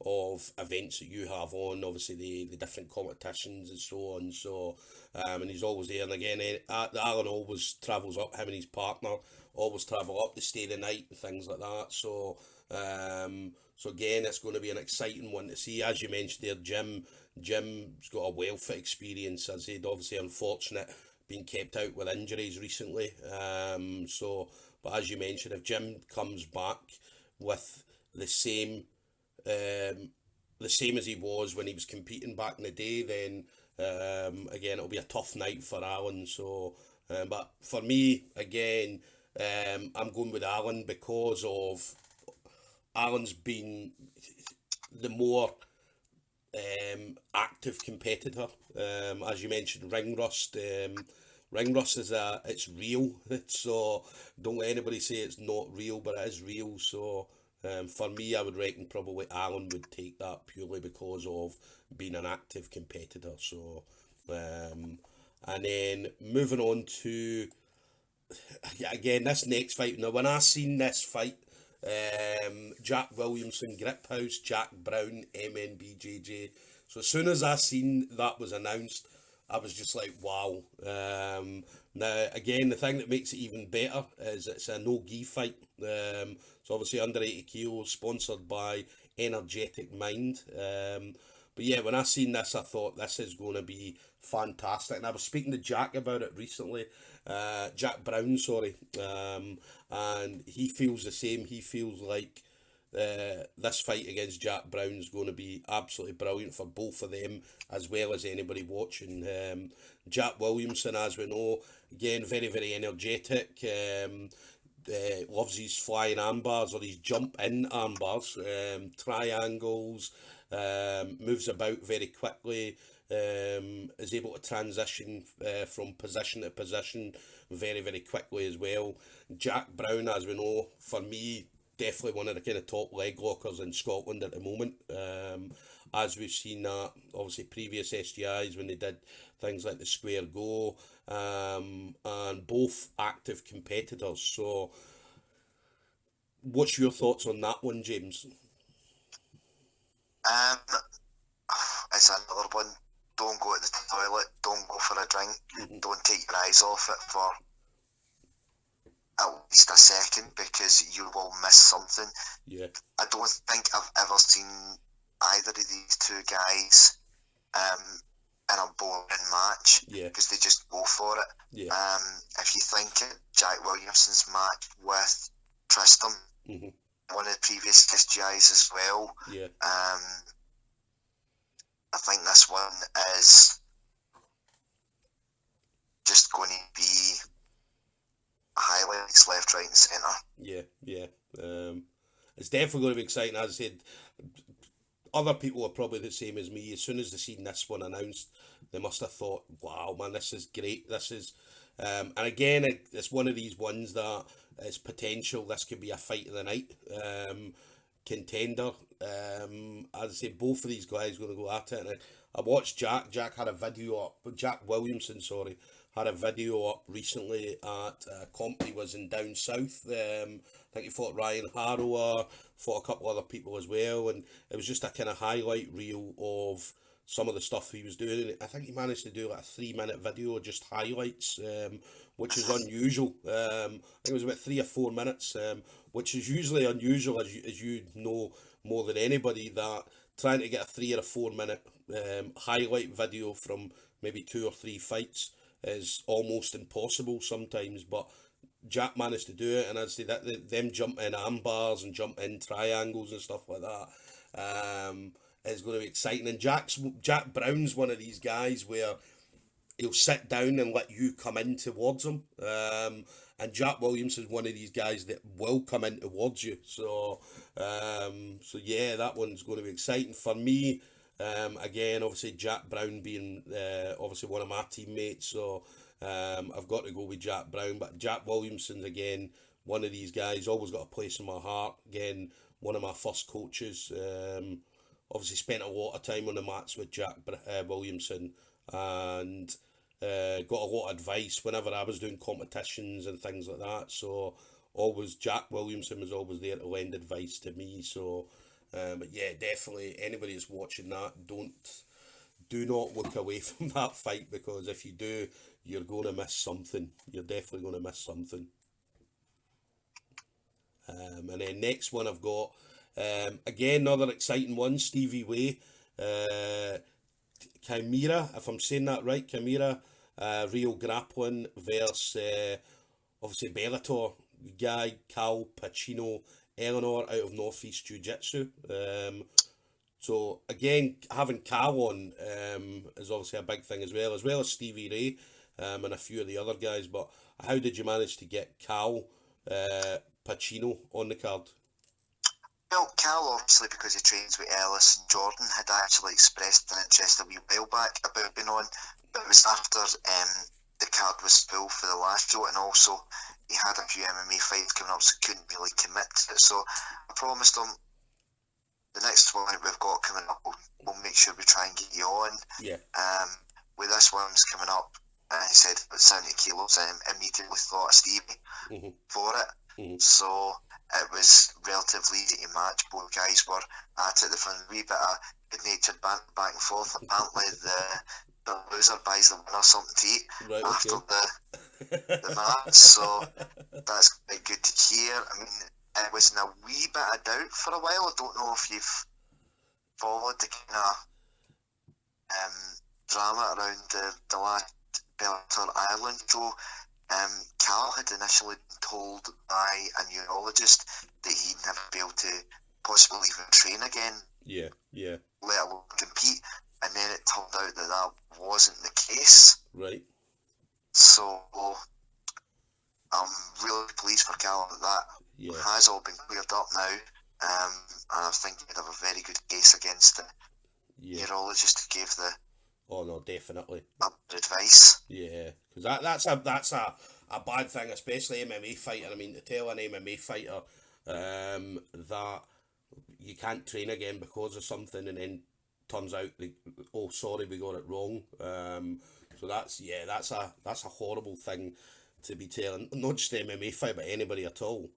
of events that you have on, obviously the different competitions and so on. So, and he's always there. And again, Alan always travels up. Him and his partner always travel up to stay the night and things like that. So, so again, it's going to be an exciting one to see. As you mentioned there, Jim's got a wealth of experience, as he'd obviously unfortunate been kept out with injuries recently. But as you mentioned, if Jim comes back with the same as he was when he was competing back in the day, then again, it'll be a tough night for Alan. So, but for me, again, I'm going with Alan because of Alan's been the more active competitor. As you mentioned, ring rust. Ring rust it's real. So don't let anybody say it's not real, but it is real. So for me, I would reckon probably Alan would take that purely because of being an active competitor. So and then moving on to again this next fight. Now, when I seen this fight, Jack Williamson, Grip House, Jack Brown, MNBJJ. So as soon as I seen that was announced, I was just like, wow. Now, again, the thing that makes it even better is it's a no-gi fight. So obviously under 80 kilos, sponsored by Energetic Mind. But yeah, when I seen this, I thought this is going to be fantastic. And I was speaking to Jack about it recently, Jack Brown, sorry, and he feels the same. He feels like this fight against Jack Brown is going to be absolutely brilliant for both of them, as well as anybody watching. Jack Williamson, as we know, again, very, very energetic. Loves his flying armbars or his jump in armbars, triangles, moves about very quickly, is able to transition from position to position very, very quickly as well. Jack Brown, as we know, for me, definitely one of the kind of top leg lockers in Scotland at the moment. As we've seen that, obviously, previous SGIs when they did things like the square go, and both active competitors. So, what's your thoughts on that one, James? It's another one. Don't go to the toilet. Don't go for a drink. Don't take your eyes off it for at least a second, because you will miss something. Yeah. I don't think I've ever seen either of these two guys in a boring match, Yeah. because they just go for it. Yeah. If you think of Jack Williamson's match with Tristan, one of the previous SGIs as well, Yeah. I think this one is just going to be highlights left, right, and centre. Yeah, yeah. It's definitely going to be exciting. As I said, other people are probably the same as me. As soon as they seen this one announced, they must have thought, wow, man, this is great. This is, and again, it's one of these ones that is potential. This could be a fight of the night contender. As I say, both of these guys are going to go at it. And I watched Jack. Jack had a video up. Jack Williamson, sorry, had a video up recently at a comp he was in down south. I think he fought Ryan Harrower, fought a couple other people as well, and it was just a kind of highlight reel of some of the stuff he was doing. I think he managed to do like a 3-minute video, just highlights, which is unusual. I think it was about 3 or 4 minutes, which is usually unusual, as you know more than anybody, that trying to get a 3 or a 4 minute highlight video from maybe 2 or 3 fights is almost impossible sometimes, but Jack managed to do it. And I'd say that them jump in arm bars and jump in triangles and stuff like that is going to be exciting. And Jack Brown's one of these guys where he'll sit down and let you come in towards him. And Jack Williamson's one of these guys that will come in towards you. So yeah, that one's going to be exciting for me. Again, obviously Jack Brown being obviously one of my teammates, so I've got to go with Jack Brown. But Jack Williamson's again one of these guys, always got a place in my heart. Again, one of my first coaches. Obviously spent a lot of time on the mats with Jack Williamson, and got a lot of advice whenever I was doing competitions and things like that. So always Jack Williamson was always there to lend advice to me. So but yeah, definitely anybody that's watching that, do not look away from that fight, because if you do, you're going to miss something. You're definitely going to miss something. And then next one I've got, again, another exciting one, Stevie Way, Chimera, if I'm saying that right, Chimera, Real Grappling versus obviously Bellator guy, Cal Pacino Eleanor out of Northeast Jiu Jitsu. So again, having Cal on is obviously a big thing as well as Stevie Ray and a few of the other guys. But how did you manage to get Cal Pacino on the card? Well, Cal, obviously, because he trains with Ellis and Jordan, had actually expressed an interest a wee while back about being on, but it was after the card was full for the last show, and also he had a few MMA fights coming up, so couldn't really commit to it. So I promised him the next one we've got coming up, we'll make sure we try and get you on. Yeah. With this one's coming up, he said about 70 kilos, immediately thought of Stevie for it. So it was relatively easy to match. Both guys were at it. There was a wee bit of good-natured banter back and forth. Apparently the loser buys the winner something to eat after the match. So that's quite good to hear. I mean, it was in a wee bit of doubt for a while. I don't know if you've followed the kind of drama around the last Bellator Ireland show. Cal had initially been told by a neurologist that he'd never be able to possibly even train again. Yeah. Let alone compete. And then it turned out that that wasn't the case. Right. So I'm really pleased for Cal that that has all been cleared up now. And I think he'd have a very good case against the neurologist who gave the Oh no, definitely. Advice. Yeah, because that's a bad thing, especially MMA fighter. I mean, to tell an MMA fighter that you can't train again because of something, and then turns out oh sorry, we got it wrong. So that's a horrible thing to be telling, not just MMA fight, but anybody at all.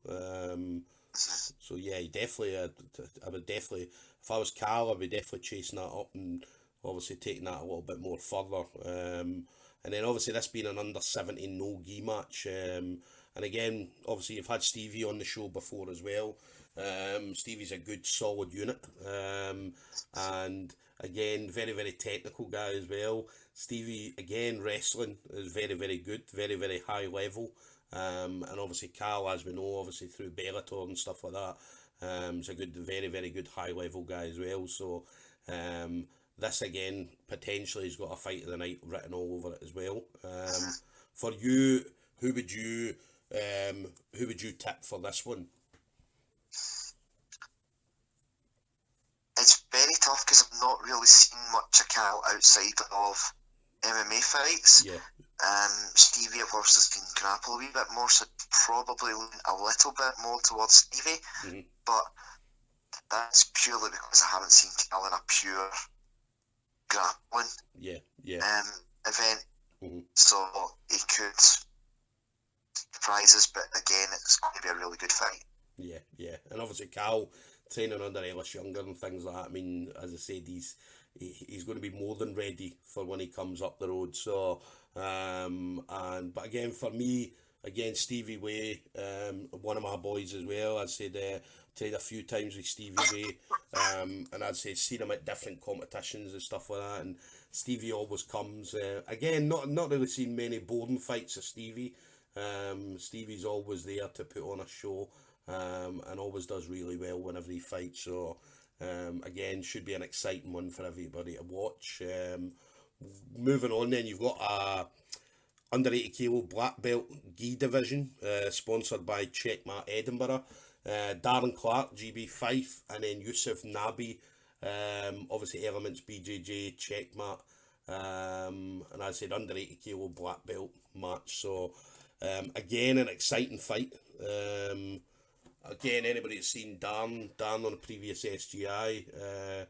So yeah, definitely. I would definitely, if I was Cal, I would definitely chasing that up and obviously taking that a little bit more further. And then obviously this being an under 17 no-gi match. And again, obviously you've had Stevie on the show before as well. Stevie's a good solid unit. And again, very, very technical guy as well. Stevie, again, wrestling is very, very good, very, very high level. And obviously Cal, as we know, obviously through Bellator and stuff like that, is a good, very, very good high level guy as well. So this again potentially has got a fight of the night written all over it as well. For you, who would you tip for this one? It's very tough because I've not really seen much of Cal outside of MMA fights. Yeah. Stevie, of course, has been grapple a wee bit more, so probably lean a little bit more towards Stevie. But that's purely because I haven't seen Cal in a pure grappling event. So he could surprise us, but again, it's going to be a really good fight. Yeah. And obviously Cal training under Ellis Younger and things like that. I mean, as I said, he's going to be more than ready for when he comes up the road. So, but again, for me, again, Stevie Way, one of my boys as well. I said, trained a few times with Stevie Way, and I'd say seen him at different competitions and stuff like that. And Stevie always comes. Again, not really seen many boring fights of Stevie. Stevie's always there to put on a show, and always does really well whenever he fights. So, again, should be an exciting one for everybody to watch. Moving on, then you've got a under 80 kilo black belt gi division, sponsored by Checkmate Edinburgh. Darren Clark, GB5, and then Yusuf Nabi, obviously Elements, BJJ, Checkmate, and as I said, under 80 kilo black belt match. So, again, an exciting fight. Again, anybody that's seen Dan on a previous SGI,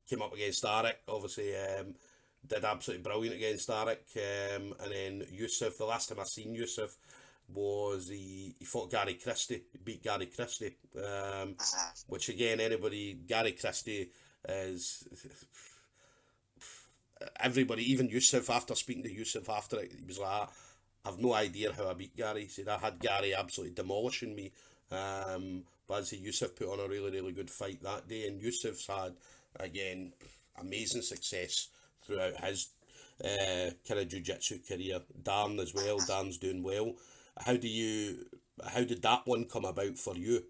came up against Arik, obviously did absolutely brilliant against Arik, and then Yusuf, the last time I seen Yusuf was he fought Gary Christie, he beat Gary Christie, which again, Gary Christie is, everybody, even Yusuf, after speaking to Yusuf after it, he was like, I've no idea how I beat Gary. He said, I had Gary absolutely demolishing me. But I'd say Yusuf put on a really, really good fight that day, and Yusuf's had, again, amazing success throughout his kind of jiu-jitsu career. Dan as well, Dan's doing well. How did that one come about for you?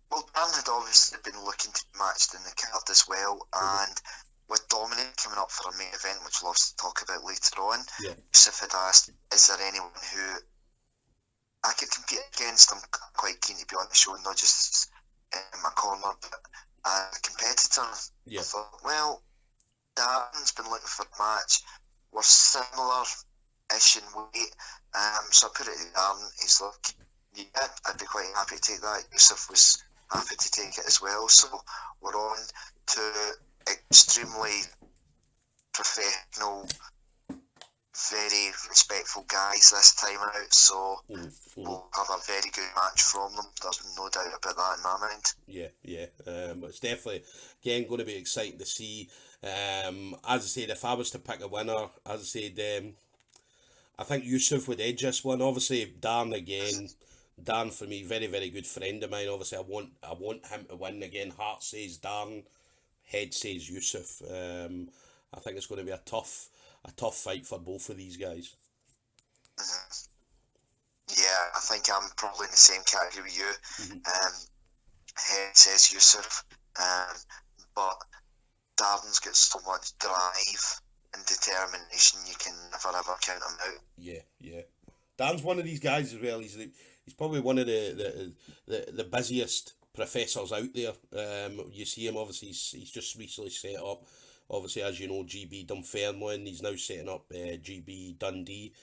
Well, Dan had had obviously been looking to be matched in the card as well, and with Dominic coming up for a main event, which we'll obviously talk about later on, Yusuf had asked, is there anyone who I could compete against? I'm quite keen to be on the show, not just in my corner, but a competitor. I thought, well, Darren's been looking for a match. We're similar-ish in weight, so I put it to Darren. He's like, yeah, I'd be quite happy to take that. Yusuf was happy to take it as well, so we're on to extremely professional, very respectful guys this time out, so we'll have a very good match from them. There's no doubt about that in my mind. It's definitely, again, going to be exciting to see. As I said, if I was to pick a winner, as I said, I think Yusuf would edge this one. Obviously, Dan for me, very, very good friend of mine. Obviously, I want him to win again. Heart says Dan, head says Yusuf. I think it's going to be a tough fight for both of these guys. Yeah, I think I'm probably in the same category with you. Head says Yusuf, but Darren's got so much drive and determination, you can never ever count him out. Yeah. Dan's one of these guys as well. He's probably one of the busiest professors out there. You see him, obviously, he's just recently set up, obviously, as you know, GB Dunfermline. He's now setting up GB Dundee.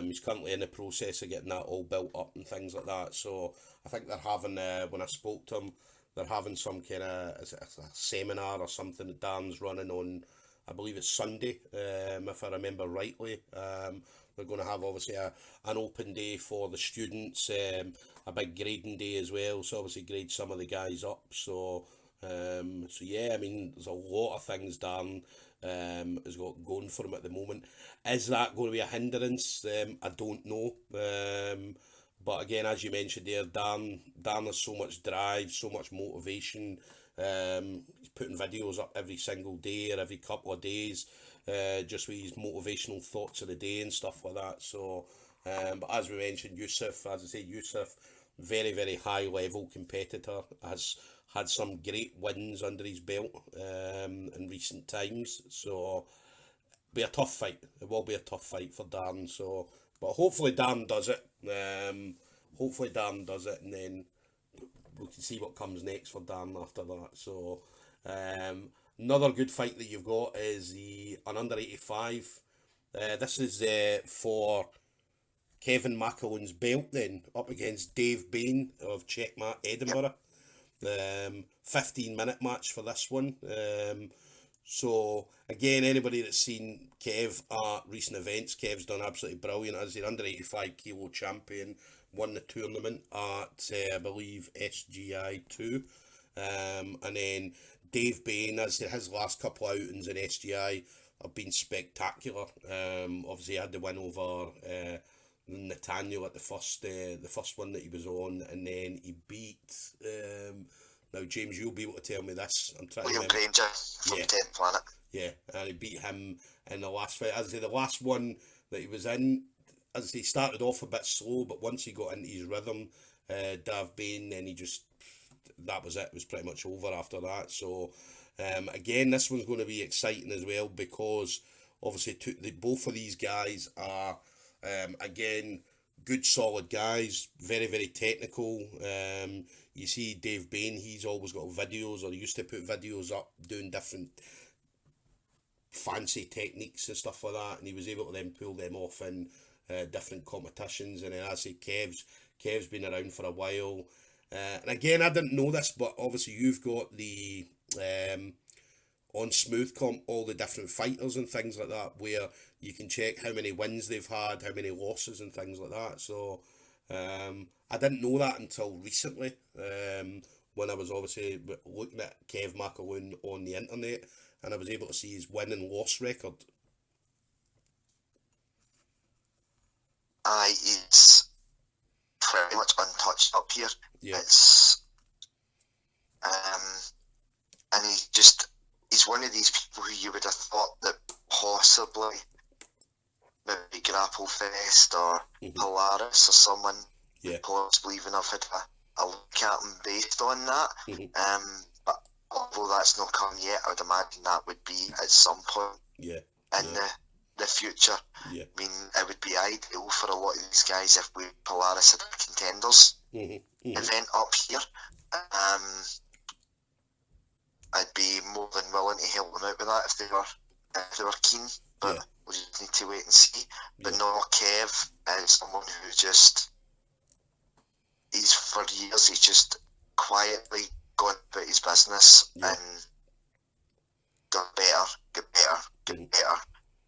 He's currently in the process of getting that all built up and things like that. So I think they're having, when I spoke to him, they're having some kind of a seminar or something that Dan's running on, I believe it's Sunday, if I remember rightly. We're going to have obviously an open day for the students, a big grading day as well. So obviously grade some of the guys up. So yeah, I mean, there's a lot of things Dan has got going for him at the moment. Is that going to be a hindrance? I don't know. But again, as you mentioned there, Dan has so much drive, so much motivation. He's putting videos up every single day or every couple of days, just with his motivational thoughts of the day and stuff like that. So, but as we mentioned, Yusuf, very, very high level competitor, has had some great wins under his belt in recent times. So, be a tough fight. It will be a tough fight for Dan. So, but hopefully Dan does it. And then we can see what comes next for Dan after that. So, another good fight that you've got is an under 85. This is for Kevin McAloon's belt then, up against Dave Bain of Checkmate Edinburgh. 15-minute match for this one. So again, anybody that's seen Kev at recent events, Kev's done absolutely brilliant as the under 85 kilo champion. Won the tournament at I believe SGI6. And then Dave Bain, as his last couple outings in SGI have been spectacular. Obviously he had the win over Nathaniel at the first one that he was on, and then he beat now James, you'll be able to tell me this. I'm trying William to remember. Granger from 10th Planet. Yeah, and he beat him in the last fight. As I say, the last one that he was in, as I say, he started off a bit slow, but once he got into his rhythm, Dave Bain, then that was it. It was pretty much over after that. So again, this one's going to be exciting as well, because obviously both of these guys are again good solid guys, very, very technical. You see Dave Bain, he's always got videos, or used to put videos up doing different fancy techniques and stuff like that, and he was able to then pull them off in different competitions. And then as I say, Kev's been around for a while, and again, I didn't know this, but obviously you've got the on Smooth Comp all the different fighters and things like that, where you can check how many wins they've had, how many losses and things like that. So I didn't know that until recently, when I was obviously looking at Kev McAloon on the internet, and I was able to see his win and loss record. He's pretty much untouched up here. Yeah. It's and he's one of these people who you would have thought that possibly maybe Grapple Fest or Polaris or someone would possibly even have had I look at him based on that. But although that's not come yet, I would imagine that would be at some point in the future. Yeah. I mean, it would be ideal for a lot of these guys if we Polaris had a contenders event up here. I'd be more than willing to help them out with that if they were keen. But we just need to wait and see. But no, Kev is someone who just, for years he's just quietly gone about his business and got better,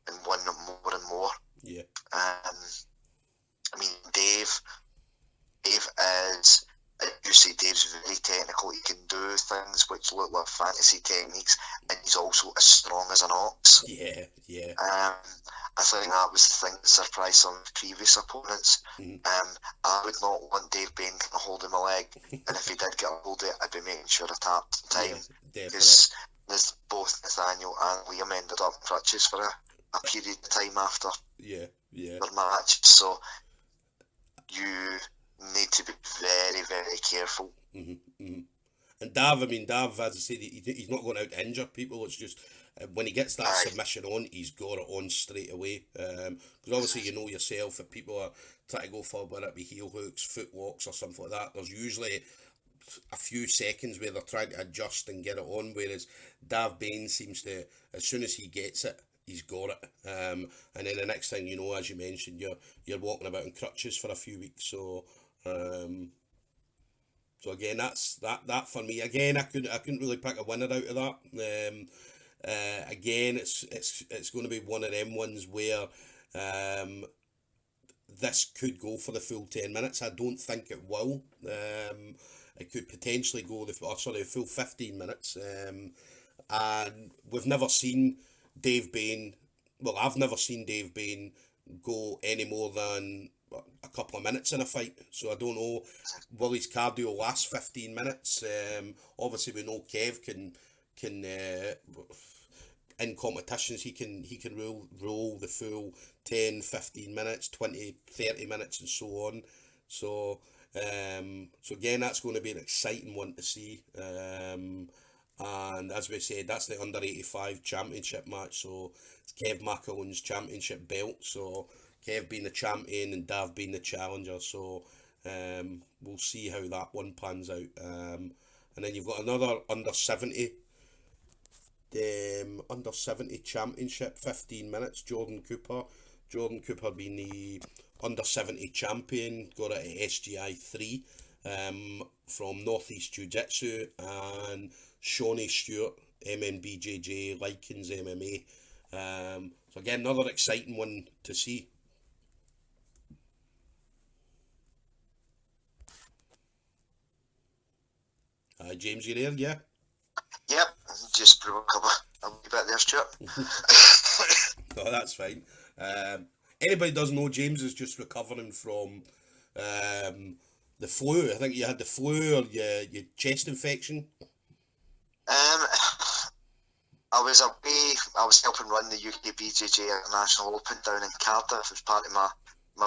and won more and more. Yeah. I mean, Dave is, you say Dave's very technical. He can do things which look like fantasy techniques, and he's also as strong as an ox. Yeah. I think that was the thing that surprised some of the previous opponents. I would not want Dave Bain to hold him a leg, and if he did get a hold of it, I'd be making sure I tapped in time. Because both Nathaniel and Liam ended up in crutches for a period of time after their match. So you need to be very, very careful. And Dav, as I said, he's not going out to injure people. It's just when he gets that submission on, he's got it on straight away. Because obviously, you know yourself, if people are trying to go for whether it be heel hooks, foot walks, or something like that, there's usually a few seconds where they're trying to adjust and get it on. Whereas Dav Bain seems to, as soon as he gets it, he's got it. And then the next thing you know, as you mentioned, you're walking about in crutches for a few weeks. So. So again, that's that for me. Again, I couldn't really pick a winner out of that. Again, it's going to be one of them ones where this could go for the full 10 minutes. I don't think it will. It could potentially go the full 15 minutes. And we've never seen Dave Bain. Well, I've never seen Dave Bain go any more than a couple of minutes in a fight, so I don't know, will his cardio last 15 minutes? Obviously we know Kev can in competitions he can roll the full 10, 15 minutes, 20, 30 minutes and so on. So again, that's going to be an exciting one to see. And as we said, that's the under 85 championship match, so it's Kev McIlwain's championship belt, so Kev being the champion and Dav being the challenger, so we'll see how that one pans out. And then you've got another under 70 championship, 15 minutes, Jordan Cooper being the under 70 champion, got it at SGI6 from Northeast Jiu Jitsu, and Shawnee Stewart, MNBJJ, Likens MMA. So again, another exciting one to see. James, you there? Yeah? Yep, just broke up a wee bit there, Stuart. No, that's fine. Anybody doesn't know, James is just recovering from the flu. I think you had the flu or your chest infection. I was away. I was helping run the UK BJJ International Open down in Cardiff as part of my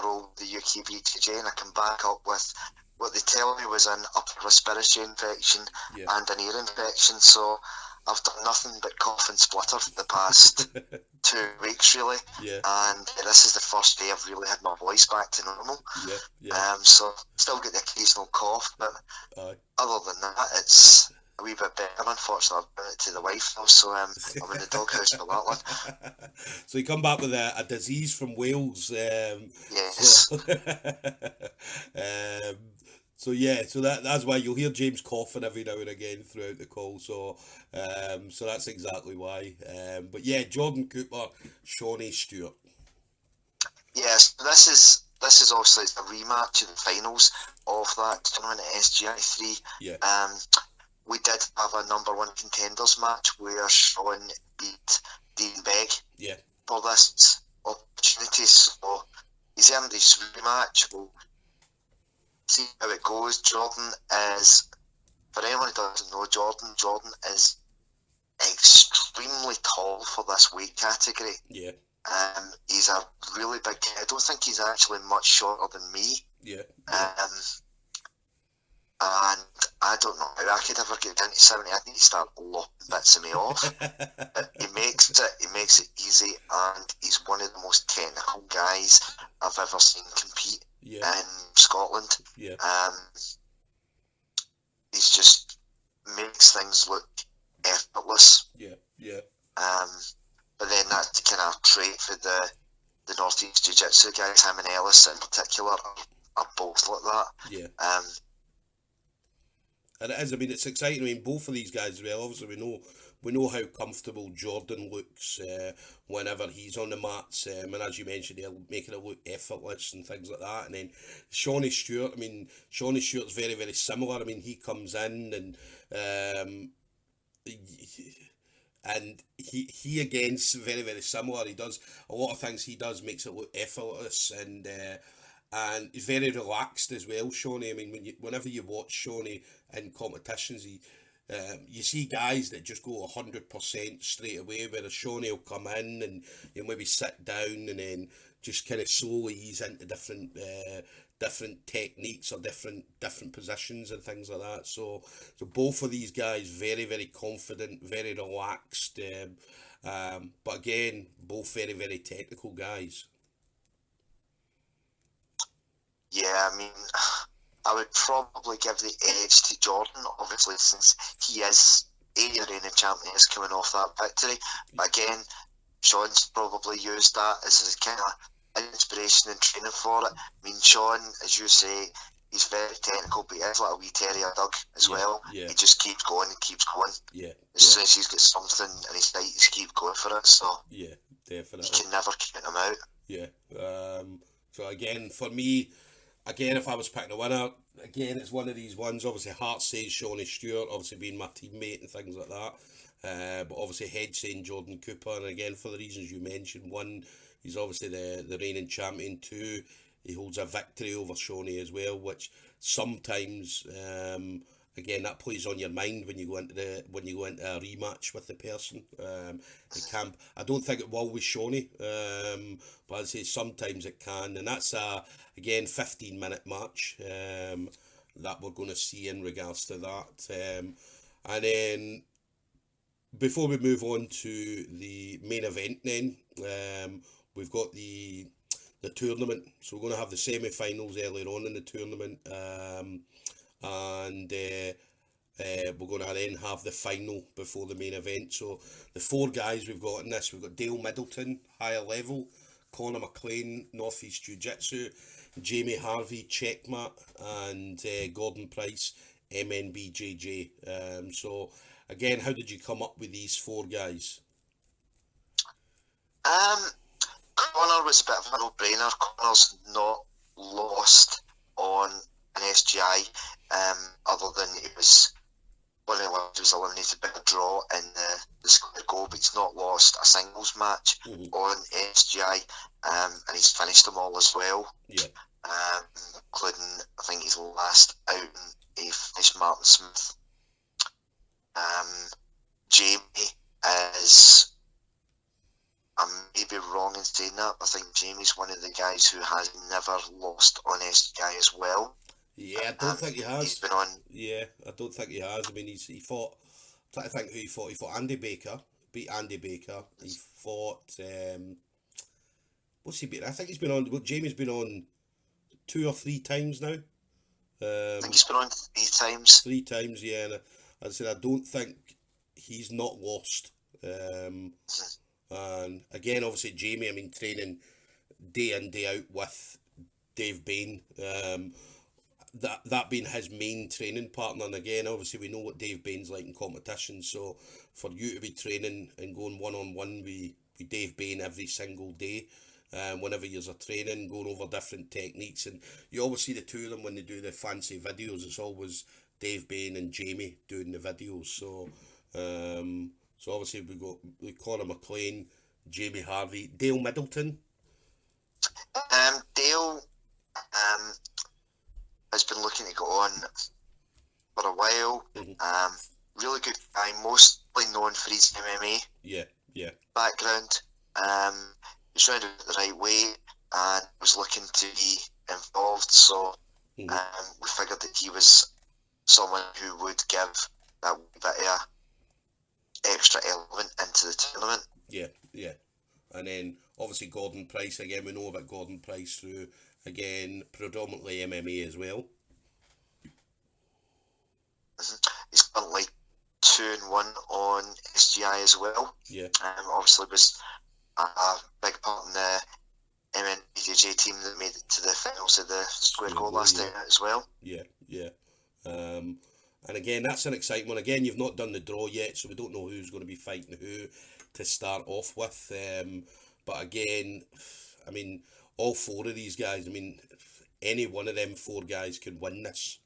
role with the UK BJJ, and I came back up with what they tell me was an upper respiratory infection and an ear infection. So I've done nothing but cough and splutter for the past 2 weeks, really. And this is the first day I've really had my voice back to normal. So still get the occasional cough, but other than that, it's a wee bit better. Unfortunately, I've brought it to the wife now, so I'm in the doghouse for that one. So you come back with a disease from Wales. Yes. So that's why you'll hear James coughing every now and again throughout the call. So that's exactly why. But yeah, Jordan Cooper, Shawnee Stewart. Yes, this is obviously a rematch of the finals of that tournament at SGI3. We did have a number one contenders match where Sean beat Dean Begg for this opportunity. So he's earned his rematch. We'll see how it goes. Jordan is, for anyone who doesn't know, Jordan is extremely tall for this weight category. He's a really big kid. I don't think he's actually much shorter than me. and I don't know how I could ever get down to 70. I need to start lopping bits of me off. But he makes it easy, and he's one of the most technical guys I've ever seen compete in Scotland. Yeah. He's just makes things look effortless. Yeah, yeah. But then that kind of trait for the North East Jiu-Jitsu guys, him and Ellis in particular, are both like that. Yeah. And it is. I mean, it's exciting. I mean, both of these guys as well. Obviously, we know how comfortable Jordan looks whenever he's on the mats, and as you mentioned, he'll making it look effortless and things like that. And then Shawnee Stewart. I mean, Shawnee Stewart's very, very similar. I mean, he comes in and he again's very, very similar. He does a lot of things. He does makes it look effortless and he's very relaxed as well, Shawnee. I mean, whenever you watch Shawnee in competitions, you see guys that just go 100% straight away, whereas Shawnee will come in and you'll maybe sit down and then just kind of slowly ease into different techniques or different positions and things like that. So both of these guys very, very confident, very relaxed, but again, both very, very technical guys. Yeah, I mean, I would probably give the edge to Jordan, obviously, since he is the reigning champion, is coming off that victory. But again, Sean's probably used that as a kind of inspiration and training for it. I mean, Sean, as you say, he's very technical, but he is like a wee terrier dog as well. Yeah. He just keeps going and keeps going. Yeah. As soon as he's got something in his sight, he's keep going for it. So yeah, definitely. You can never count him out. Yeah. So again, for me, if I was picking a winner, again, it's one of these ones. Obviously, heart says Shawnee Stewart, obviously being my teammate and things like that. But obviously, head saying Jordan Cooper. And again, for the reasons you mentioned, one, he's obviously the reigning champion. Two, he holds a victory over Shawnee as well, which sometimes, again, that plays on your mind when you go into a rematch with the person. It can. I don't think it will with Shawnee, but I say sometimes it can, and that's again 15-minute match that we're going to see in regards to that. And then before we move on to the main event, then we've got the tournament. So we're going to have the semi-finals earlier on in the tournament, and we're going to then have the final before the main event. So the four guys we've got in this, we've got Dale Middleton, higher level, Conor McLean, North East Jiu-Jitsu, Jamie Harvey, Checkmat, and Gordon Price, MNBJJ. So again, how did you come up with these four guys? Conor was a bit of a no-brainer. Conor's not lost on an SGI, other than it was one of the ones who was eliminated by a draw in the square goal, but he's not lost a singles match on SGI, and he's finished them all as well. Yeah. Including, I think his last outing, he finished Martin Smith. Jamie is, I may be wrong in saying that, but I think Jamie's one of the guys who has never lost on SGI as well. Yeah, I don't think he has. He's been on. Yeah, I don't think he has. I mean, he fought. I'm trying to think who he fought. He fought Andy Baker. Beat Andy Baker. He fought. What's he been? I think he's been on. Well, Jamie's been on 2 or 3 times now. I think he's been on 3 times. 3 times, yeah. And as I said, I don't think he's not lost. And again, obviously, Jamie, I mean, training day in, day out with Dave Bain. That being his main training partner, and again, obviously we know what Dave Bain's like in competition, so for you to be training and going one-on-one with Dave Bain every single day, whenever you're training, going over different techniques, and you always see the two of them when they do the fancy videos, it's always Dave Bain and Jamie doing the videos, so obviously we got Conor McLean, Jamie Harvey, Dale Middleton. Dale has been looking to go on for a while. Really good guy, mostly known for his MMA background. He's trying to do it the right way and was looking to be involved, so we figured that he was someone who would give that bit of extra element into the tournament. Yeah. And then obviously Gordon Price, again, we know about Gordon Price through, again, predominantly MMA as well. He's currently 2-1 on SGI as well. Yeah. Obviously was a big part in the MNBJJ team that made it to the finals of the Square Goal last night as well. Yeah. And again, that's an exciting one. Again, you've not done the draw yet, so we don't know who's going to be fighting who to start off with. But again, I mean, all four of these guys, I mean, any one of them four guys can win this,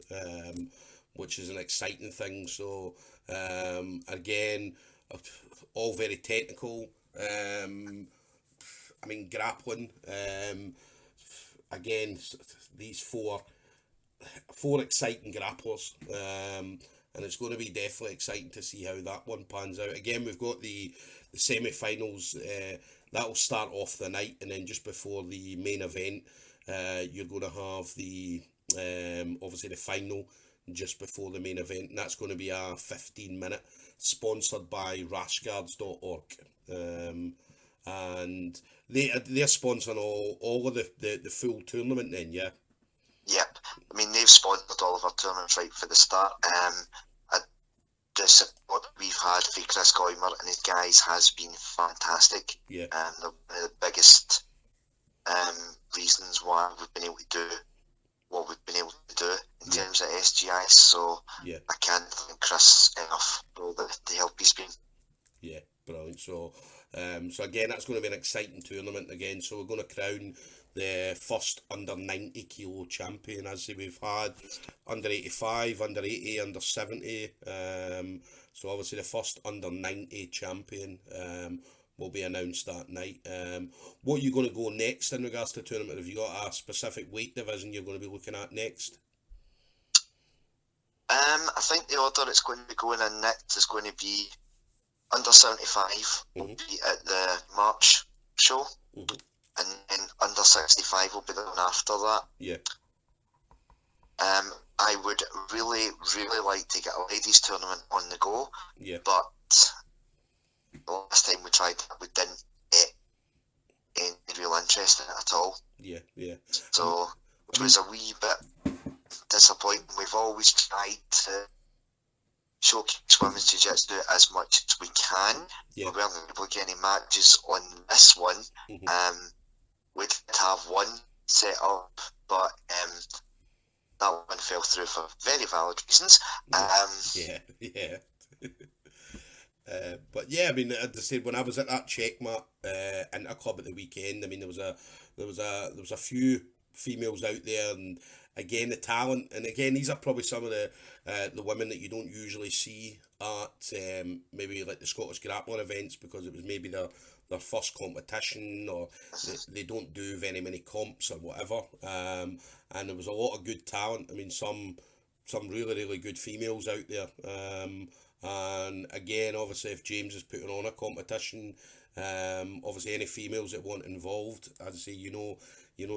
which is an exciting thing. So, again, all very technical. I mean, grappling. Again, these four exciting grapplers, and it's going to be definitely exciting to see how that one pans out. Again, we've got the semi-finals, that'll start off the night, and then just before the main event, you're going to have the obviously the final just before the main event, and that's going to be a 15-minute, sponsored by rashguards.org, and they're sponsoring all of the full tournament then, yeah? Yep. I mean, they've sponsored all of our tournaments right for the start. The support that we've had for Chris Goymer and his guys has been fantastic. Yeah. One of the biggest reasons why we've been able to do what we've been able to do in terms of SGI. So yeah. I can't thank Chris enough for all the help he's been. Yeah, brilliant. So again, that's going to be an exciting tournament again. So we're going to crown the first under 90 kilo champion. As we've had under 85, under 80, under 70. So obviously the first under 90 champion will be announced that night. What are you going to go next in regards to the tournament? Have you got a specific weight division you're going to be looking at next? I think the order it's going to be going in next is going to be under 75 will be at the March show. And then under 65 will be the one after that. Yeah. I would really, really like to get a ladies tournament on the go. Yeah. But the last time we tried that, we didn't get any real interest in it at all. Yeah. So it was a wee bit disappointing. We've always tried to showcase women's jiu-jitsu as much as we can. Yeah. We weren't able to get any matches on this one. We did have one set up, but that one fell through for very valid reasons. Yeah. But yeah, I mean, as I said, when I was at that checkmate Inter Club at the weekend, I mean, there was a few females out there, and again the talent, and again these are probably some of the women that you don't usually see at maybe like the Scottish Grappler events, because it was maybe their first competition, or they don't do very many comps or whatever, and there was a lot of good talent. I mean, some really, really good females out there, and again, obviously if James is putting on a competition, obviously any females that want involved, as I say, you know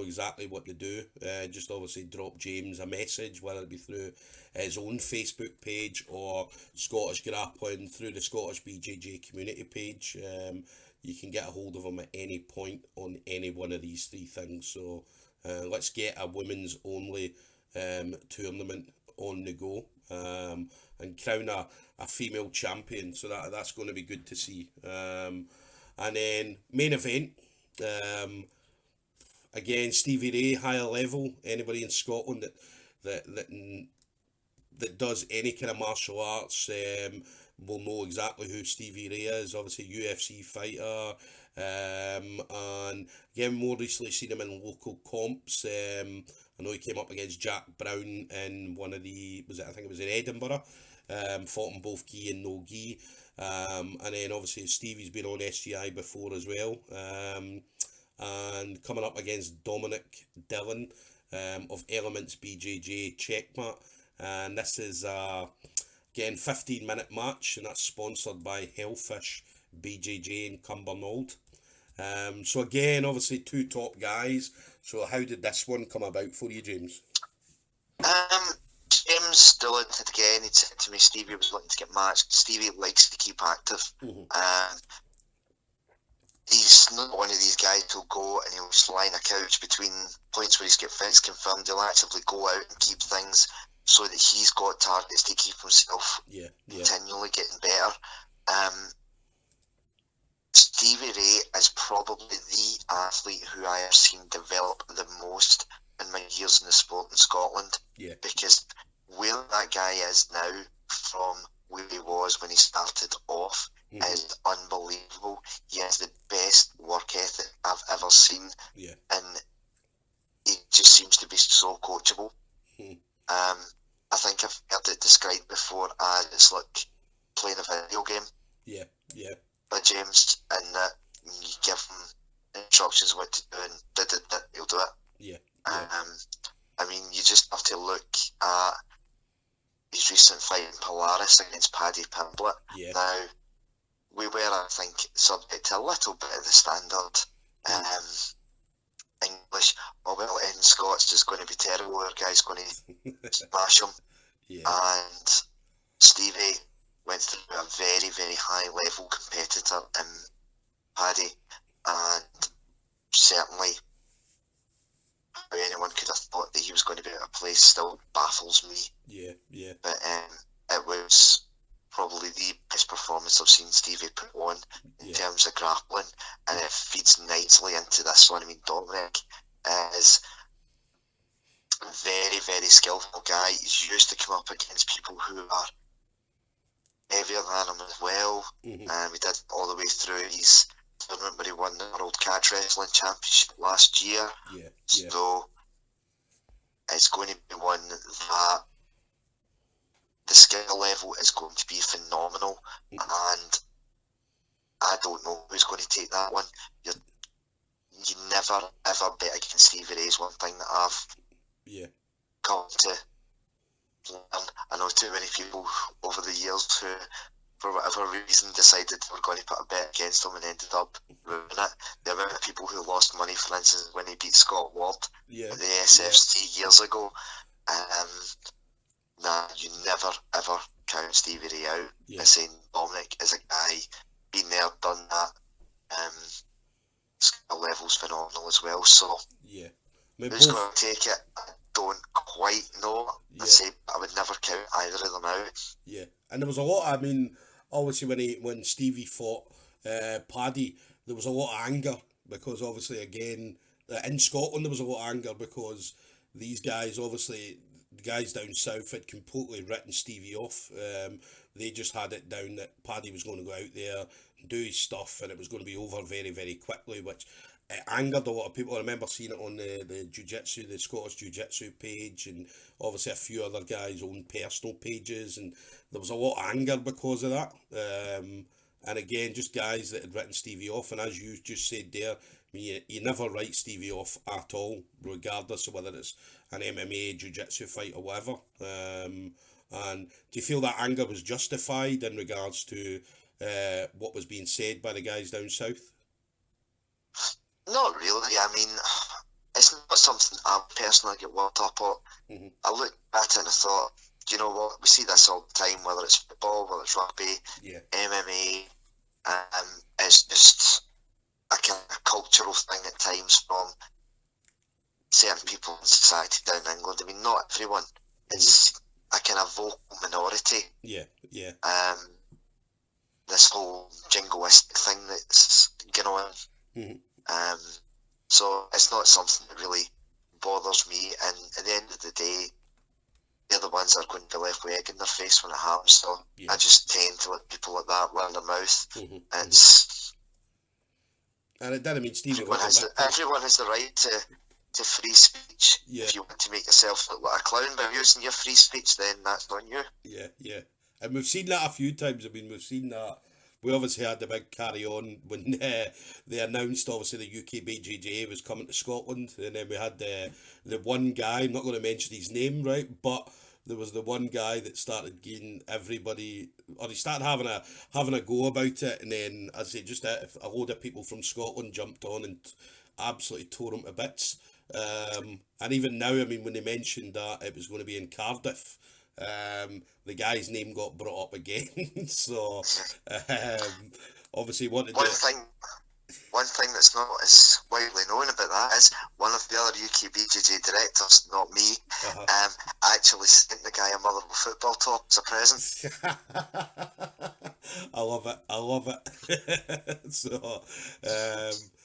exactly what to do. Just obviously drop James a message, whether it be through his own Facebook page or Scottish Grappling through the Scottish BJJ community page. You can get a hold of him at any point on any one of these three things. So let's get a women's only tournament on the go, and crown a female champion. So that's going to be good to see. And then main event. Again, Stevie Ray, higher level. Anybody in Scotland that does any kind of martial arts will know exactly who Stevie Ray is. Obviously, UFC fighter. And again, more recently seen him in local comps. I know he came up against Jack Brown in one of the, I think it was in Edinburgh. Fought in both gi and no gi. And then obviously Stevie's been on SGI before as well. And coming up against Dominic Dillon of Elements BJJ checkmate, and this is again 15-minute match, and that's sponsored by Hellfish BJJ in Cumbernauld. So again, obviously two top guys. So how did this one come about for you, James? James James Dillon again, he'd said to me Stevie was looking to get matched. Stevie likes to keep active. He's not one of these guys who'll go and he'll just lie on a couch between points where he's got fights confirmed. He'll actively go out and keep things so that he's got targets to keep himself continually getting better. Stevie Ray is probably the athlete who I have seen develop the most in my years in the sport in Scotland. Yeah. Because where that guy is now from where he was when he started off is unbelievable. He has the best work ethic I've ever seen. Yeah. And he just seems to be so coachable. I think I've heard it described before as it's like playing a video game. Yeah, yeah. By James, and that you give him instructions what to do and he'll do it. Yeah. I mean, you just have to look at his recent fight in Polaris against Paddy Pimblett. Yeah. Now, we were, I think, subject to a little bit of the standard English, oh well, Ed Scott's just going to be terrible, our guy's going to smash him. Yeah. And Stevie went through a very, very high level competitor in Paddy, and certainly how anyone could have thought that he was going to be out of place still baffles me. Yeah, yeah. But it was probably the best performance I've seen Stevie put on in terms of grappling, and it feeds nicely into this one. I mean, Dominic is a very, very skillful guy. He's used to come up against people who are heavier than him as well. We did all the way through his tournament where he won the World Catch Wrestling Championship last year. Yeah. So it's going to be one that the skill level is going to be phenomenal, and I don't know who's going to take that one. You never ever bet against Stevie Ray is one thing that I've come to learn. I know too many people over the years who, for whatever reason, decided they were going to put a bet against him and ended up ruining it. The amount of people who lost money, for instance, when he beat Scott Ward at the SFC years ago. Nah, you never ever count Stevie Ray out. I'm saying Dominic is a guy, been there, done that. Skill level's phenomenal as well. So who's going to take it? I don't quite know. I say I would never count either of them out. Yeah, and there was a lot. I mean, obviously when Stevie fought Paddy, there was a lot of anger because obviously again in Scotland there was a lot of anger because these guys obviously. The guys down south had completely written Stevie off. They just had it down that Paddy was going to go out there and do his stuff and it was going to be over very, very quickly, which angered a lot of people. I remember seeing it on the jiu-jitsu, the Scottish jiu-jitsu page, and obviously a few other guys' own personal pages, and there was a lot of anger because of that. And again, just guys that had written Stevie off, and as you just said there, I mean, you never write Stevie off at all, regardless of whether it's an MMA, jiu-jitsu fight or whatever. And do you feel that anger was justified in regards to what was being said by the guys down south? Not really. I mean, it's not something I personally get worked up on. I look at it and I thought, you know what, we see this all the time, whether it's football, whether it's rugby, MMA, it's just a kind of cultural thing at times from certain people in society down in England. I mean, not everyone. It's a kind of vocal minority. This whole jingoistic thing that's going on. So it's not something that really bothers me, and at the end of the day, they're the ones that are going to be left with egg in their face when it happens. So I just tend to let people like that run their mouth. And it didn't mean Stevie. Everyone has the right to free speech. If you want to make yourself look like a clown by using your free speech, then that's on you. Yeah. And we've seen that a few times. I mean, we've seen that. We obviously had the big carry on when they announced, obviously, the UK BJJ was coming to Scotland. And then we had the one guy, I'm not going to mention his name, right? But there was the one guy that started getting everybody, or he started having a go about it. And then, as I say, just a load of people from Scotland jumped on and absolutely tore him to bits. And even now, I mean, when they mentioned that it was going to be in Cardiff, the guy's name got brought up again. So obviously wanted One to. thing that's not as widely known about that is one of the other UK BJJ directors, not me, actually sent the guy a Motherwell football top as a present. I love it. So,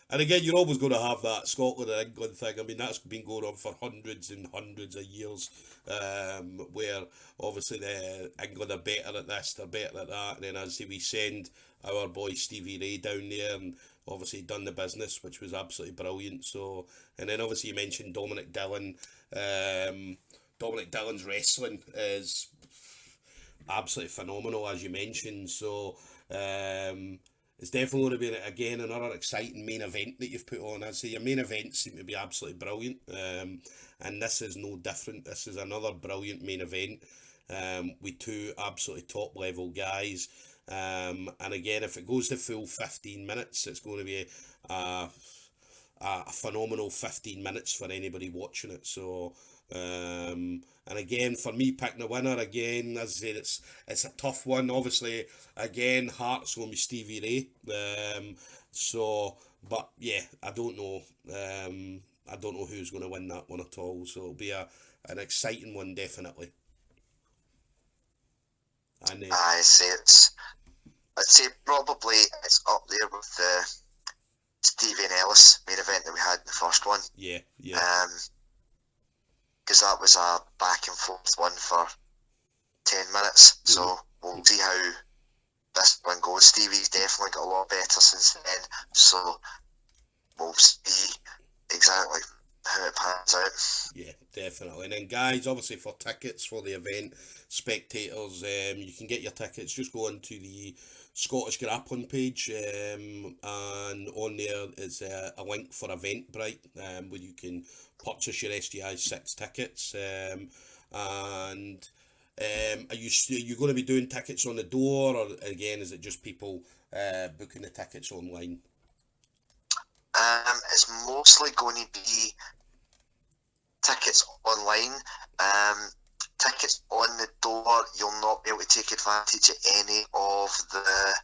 and again, you're always going to have that Scotland and England thing. I mean, that's been going on for hundreds and hundreds of years, where obviously the England are better at this, they're better at that, and then as we send our boy Stevie Ray down there, and obviously done the business, which was absolutely brilliant. So, and then obviously you mentioned Dominic Dillon. Dominic Dillon's wrestling is absolutely phenomenal, as you mentioned. So it's definitely going to be, again, another exciting main event that you've put on. I'd say your main events seem to be absolutely brilliant, and this is no different. This is another brilliant main event with two absolutely top level guys. And again, if it goes to full 15 minutes, it's going to be a phenomenal 15 minutes for anybody watching it. So and again, for me picking a winner, again, as I said, it's a tough one. Obviously, again, Heart's going to be Stevie Ray. So, but yeah, I don't know. I don't know who's going to win that one at all. So it'll be an exciting one, definitely. And I'd say probably it's up there with the Stevie and Ellis main event that we had in the first one. Yeah. Because that was a back and forth one for 10 minutes. Mm-hmm. So we'll see how this one goes. Stevie's definitely got a lot better since then. So we'll see exactly how it pans out. Yeah, definitely. And then guys, obviously for tickets for the event, spectators, you can get your tickets. Just go onto the Scottish Grappling page, and on there is a link for Eventbrite, where you can purchase your SGI6 tickets. And are you going to be doing tickets on the door, or again is it just people booking the tickets online? It's mostly going to be tickets online. Tickets on the door, you'll not be able to take advantage of any of the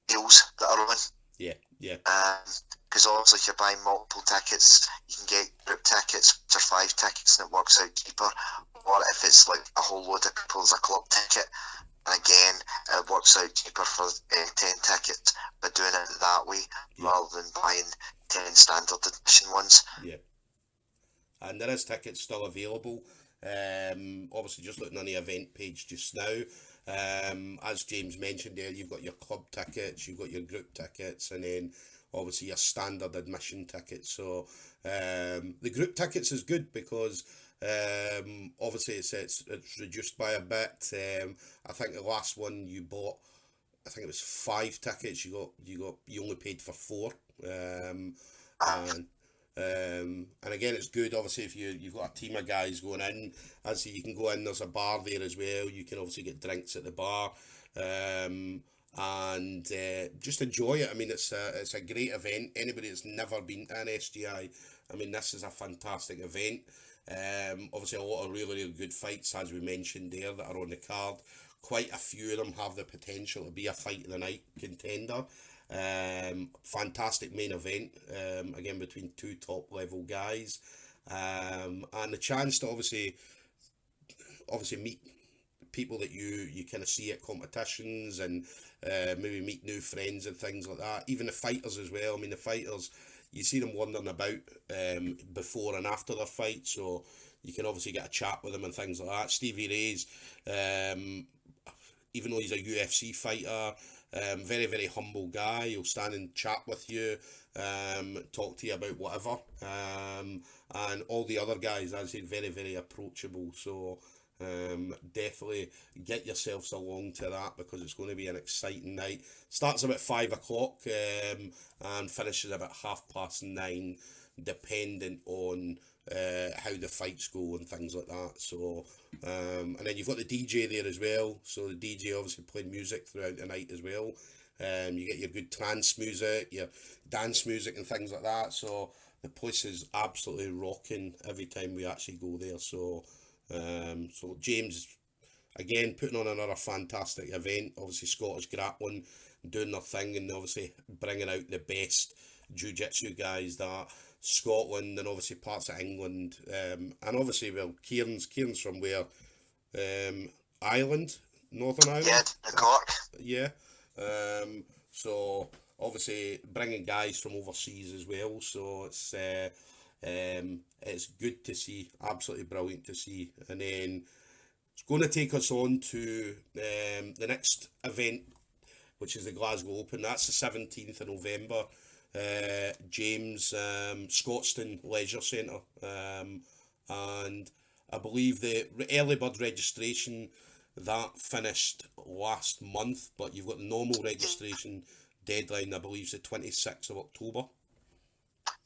deals that are on. Yeah. Because obviously if you're buying multiple tickets, you can get group tickets, which are 5 tickets, and it works out cheaper. Or if it's like a whole load of people, there's a club ticket, and again, it works out cheaper for 10 tickets, but doing it that way, rather than buying 10 standard edition ones. Yeah. And there is tickets still available. Obviously just looking on the event page just now. As James mentioned there, you've got your club tickets, you've got your group tickets, and then obviously your standard admission tickets. So the group tickets is good because obviously it's reduced by a bit. I think the last one you bought, I think it was 5 tickets. You only paid for 4. And again, it's good obviously if you've got a team of guys going in. As you can go in, there's a bar there as well. You can obviously get drinks at the bar, and just enjoy it. I mean, it's a great event. Anybody that's never been to an SGI, I mean, this is a fantastic event. Obviously a lot of really, really good fights, as we mentioned there, that are on the card. Quite a few of them have the potential to be a fight of the night contender. Fantastic main event, again between 2 top level guys, and the chance to obviously meet people that you kind of see at competitions, and maybe meet new friends and things like that. Even the fighters as well. I mean, the fighters, you see them wandering about before and after their fight, so you can obviously get a chat with them and things like that. Stevie Ray's, even though he's a UFC fighter, very, very humble guy. He'll stand and chat with you, talk to you about whatever. And all the other guys, as I said, very, very approachable. So definitely get yourselves along to that, because it's going to be an exciting night. Starts about 5 o'clock and finishes about 9:30, depending on how the fights go and things like that. So and then you've got the DJ there as well, so the DJ obviously playing music throughout the night as well. You get your good trance music, your dance music and things like that. So the place is absolutely rocking every time we actually go there. So So James, again, putting on another fantastic event. Obviously, Scottish Grappling doing their thing and obviously bringing out the best jiu-jitsu guys that Scotland and obviously parts of England, and obviously, well, Kieran's from where? Ireland, Northern Yeah, Ireland? in Cork. Yeah. So obviously bringing guys from overseas as well. So it's good to see, absolutely brilliant to see. And then it's going to take us on to the next event, which is the Glasgow Open. That's the 17th of November. James, Scotstoun Leisure Centre. And I believe the early bird registration that finished last month, but you've got the normal registration deadline, I believe, is the 26th of October.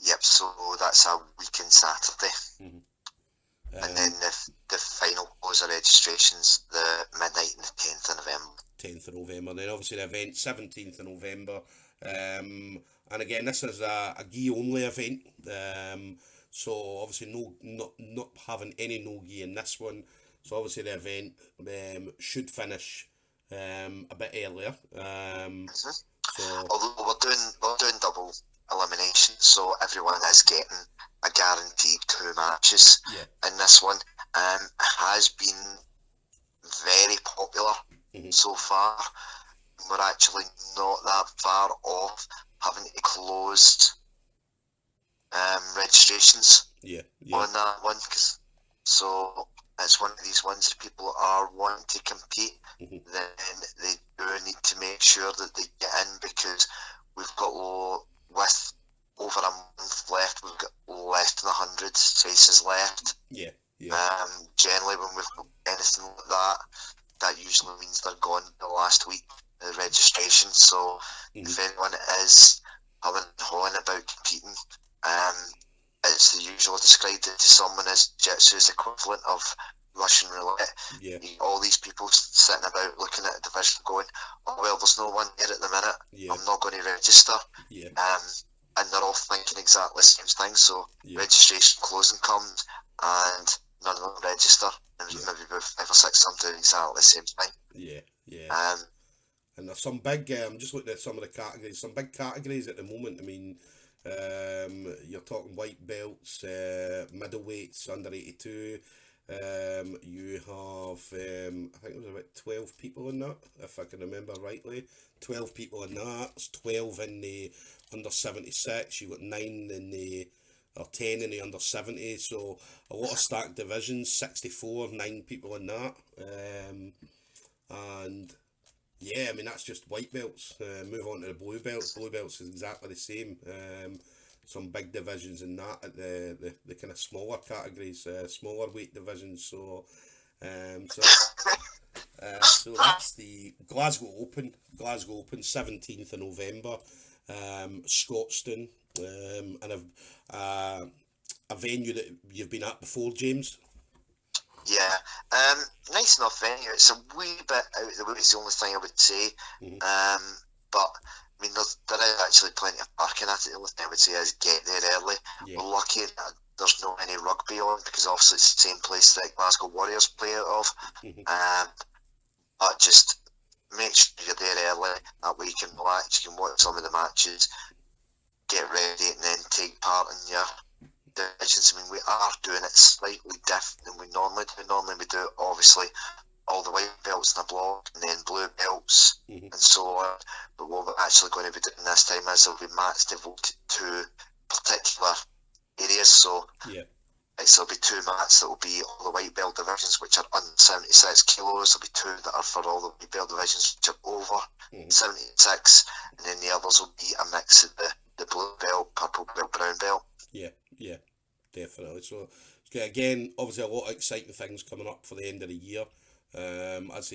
Yep, so that's a weekend Saturday. And then the final close of registrations the midnight and the 10th of November. 10th of November. Then obviously the event 17th of November. And again, this is a gi only event. So obviously not having any no gi in this one. So obviously the event should finish a bit earlier. So although we're doing double elimination, so everyone is getting a guaranteed 2 matches in this one. Has been very popular so far. We're actually not that far off having to close registrations on that one, so it's one of these ones that people are wanting to compete, then they do need to make sure that they get in, because we've got with over a month left, we've got less than 100 spaces left. Generally when we've got anything like that, that usually means they're gone the last week, the registration. So if anyone is having hawing about competing, it's the usual. Described it to someone as jiu-jitsu's equivalent of Russian roulette. All these people sitting about looking at a division going, oh well, there's no one here at the minute, I'm not going to register. And they're all thinking exactly the same thing. So registration closing comes and none of them register, and there's maybe about 5 or 6 of them doing exactly the same thing. And there's some big, I'm just looking at some of the categories, some big categories at the moment. I mean, you're talking white belts, middleweights, under 82. You have, I think there was about 12 people in that, if I can remember rightly. 12 people in that. There's 12 in the under 76. You've got 9 in the, or 10 in the under 70. So a lot of stacked divisions, 64, 9 people in that. And yeah, I mean, that's just white belts. Move on to the blue belts. Blue belts is exactly the same. Some big divisions in that at the kind of smaller categories, smaller weight divisions. So that's the Glasgow Open. Glasgow Open, 17th of November. Scotstoun, and a venue that you've been at before, James. Yeah, nice enough venue. It's a wee bit out of the way, is the only thing I would say. But I mean, there is actually plenty of parking at it. The only thing I would say is get there early. We're lucky that there's not any rugby on, because obviously it's the same place that Glasgow Warriors play out of. But just make sure you're there early. That way you can relax, you can watch some of the matches, get ready, and then take part in your divisions. I mean, we are doing it slightly different than we normally do. Normally we do, obviously, all the white belts in a block, and then blue belts, and so on. But what we're actually going to be doing this time is there'll be mats devoted to particular areas. So there'll be 2 mats that will be all the white belt divisions, which are under 76 kilos. There'll be 2 that are for all the white belt divisions, which are over 76, and then the others will be a mix of the blue belt, purple belt, brown belt. Yeah, definitely. So again, obviously a lot of exciting things coming up for the end of the year. As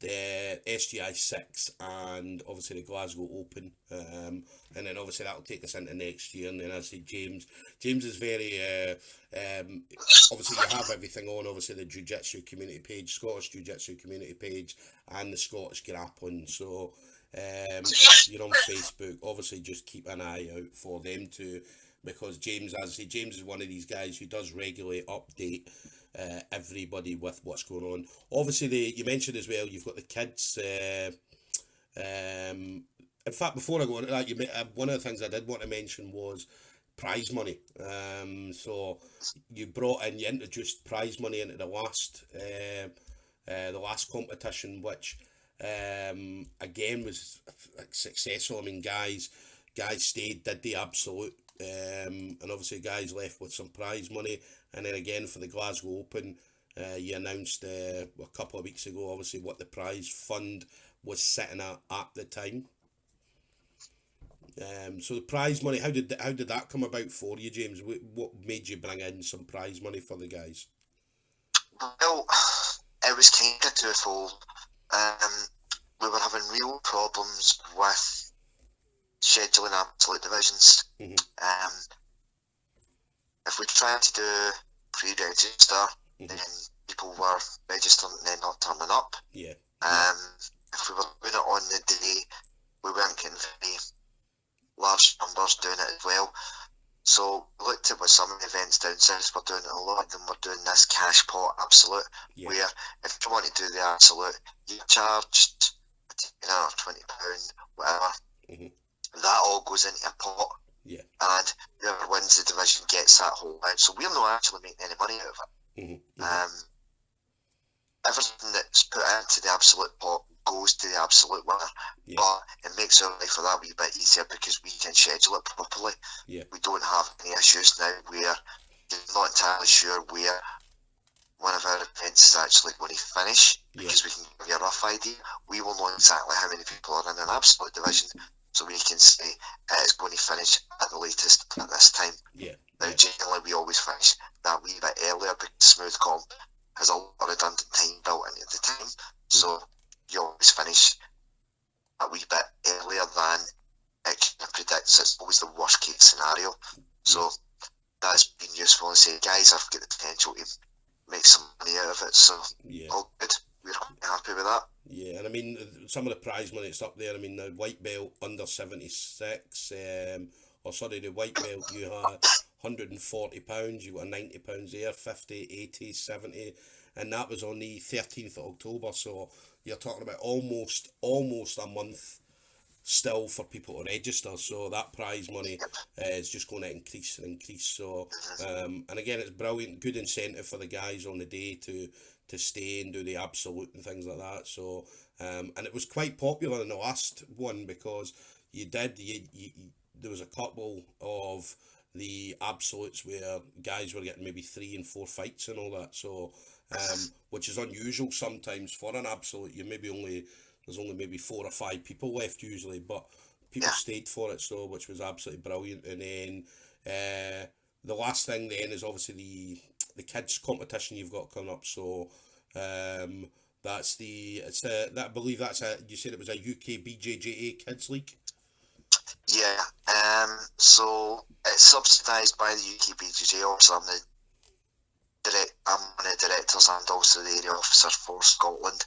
the SGI6 and obviously the Glasgow Open, and then obviously that'll take us into next year. And then as I say, James is very obviously you have everything on, obviously the Jiu-Jitsu community page, Scottish Jiu-Jitsu community page, and the Scottish Grappling. So if you're on Facebook, obviously just keep an eye out for them to because James, as I say, James is one of these guys who does regularly update everybody with what's going on. Obviously, you mentioned as well, you've got the kids. In fact, before I go on to that, one of the things I did want to mention was prize money. So you introduced prize money into the last competition, which again was successful. I mean, guys stayed, did the absolute, and obviously guys left with some prize money. And then again for the Glasgow Open, you announced a couple of weeks ago, obviously, what the prize fund was sitting at the time. So the prize money, how did that come about for you, James? What made you bring in some prize money for the guys? Well, it was kind of twofold. We were having real problems with scheduling absolute divisions. If we tried to do pre-register, then people were registering and then not turning up. Yeah. If we were doing it on the day, we weren't getting very large numbers doing it as well. So we looked at what some events down south were doing, and a lot of them were doing this cash pot absolute, where if you want to do the absolute, you charged £10 or £20, whatever. That all goes into a pot. Yeah. And whoever wins the division gets that whole amount. So we're not actually making any money out of it. Everything that's put into the absolute pot goes to the absolute winner. But it makes our life a that wee bit easier because we can schedule it properly. We don't have any issues now where you're not entirely sure where one of our events is actually going to finish, because we can give you a rough idea. We will know exactly how many people are in an absolute division, so we can say it's going to finish at the latest at this time. Now, generally, we always finish that wee bit earlier because Smooth Comp has a lot of redundant time built into the time, so you always finish a wee bit earlier than it kind of predicts. It's always the worst case scenario. So that's been useful to say, guys, I've got the potential to make some money out of it, so all good. We're quite happy with that. Yeah, and I mean, some of the prize money that's up there, I mean, the white belt under 76, the white belt, you had £140, you got £90 there, 50, 80, 70, and that was on the 13th of October, so you're talking about almost a month still for people to register, so that prize money is just going to increase and increase. So and again, it's brilliant, good incentive for the guys on the day to stay and do the absolute and things like that. So and it was quite popular in the last one because there was a couple of the absolutes where guys were getting maybe 3 and 4 fights and all that, so which is unusual sometimes for an absolute. There's only maybe 4 or 5 people left usually, but people stayed for it, so which was absolutely brilliant. And then the last thing then is obviously the kids competition you've got coming up. So that's I believe you said it was a UK BJJA Kids League. Yeah, so it's subsidised by the UK BJJ. Also, I'm one of the directors and also the area officer for Scotland.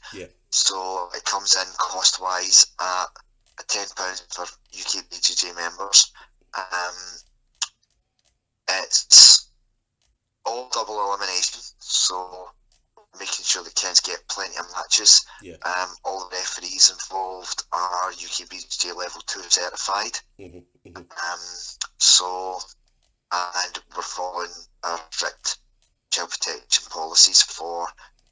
So it comes in cost-wise at £10 for UK BJJ members. It's all double elimination, so making sure the kids get plenty of matches. All the referees involved are UK BJJ level 2 certified. So, and we're following our strict child protection policies for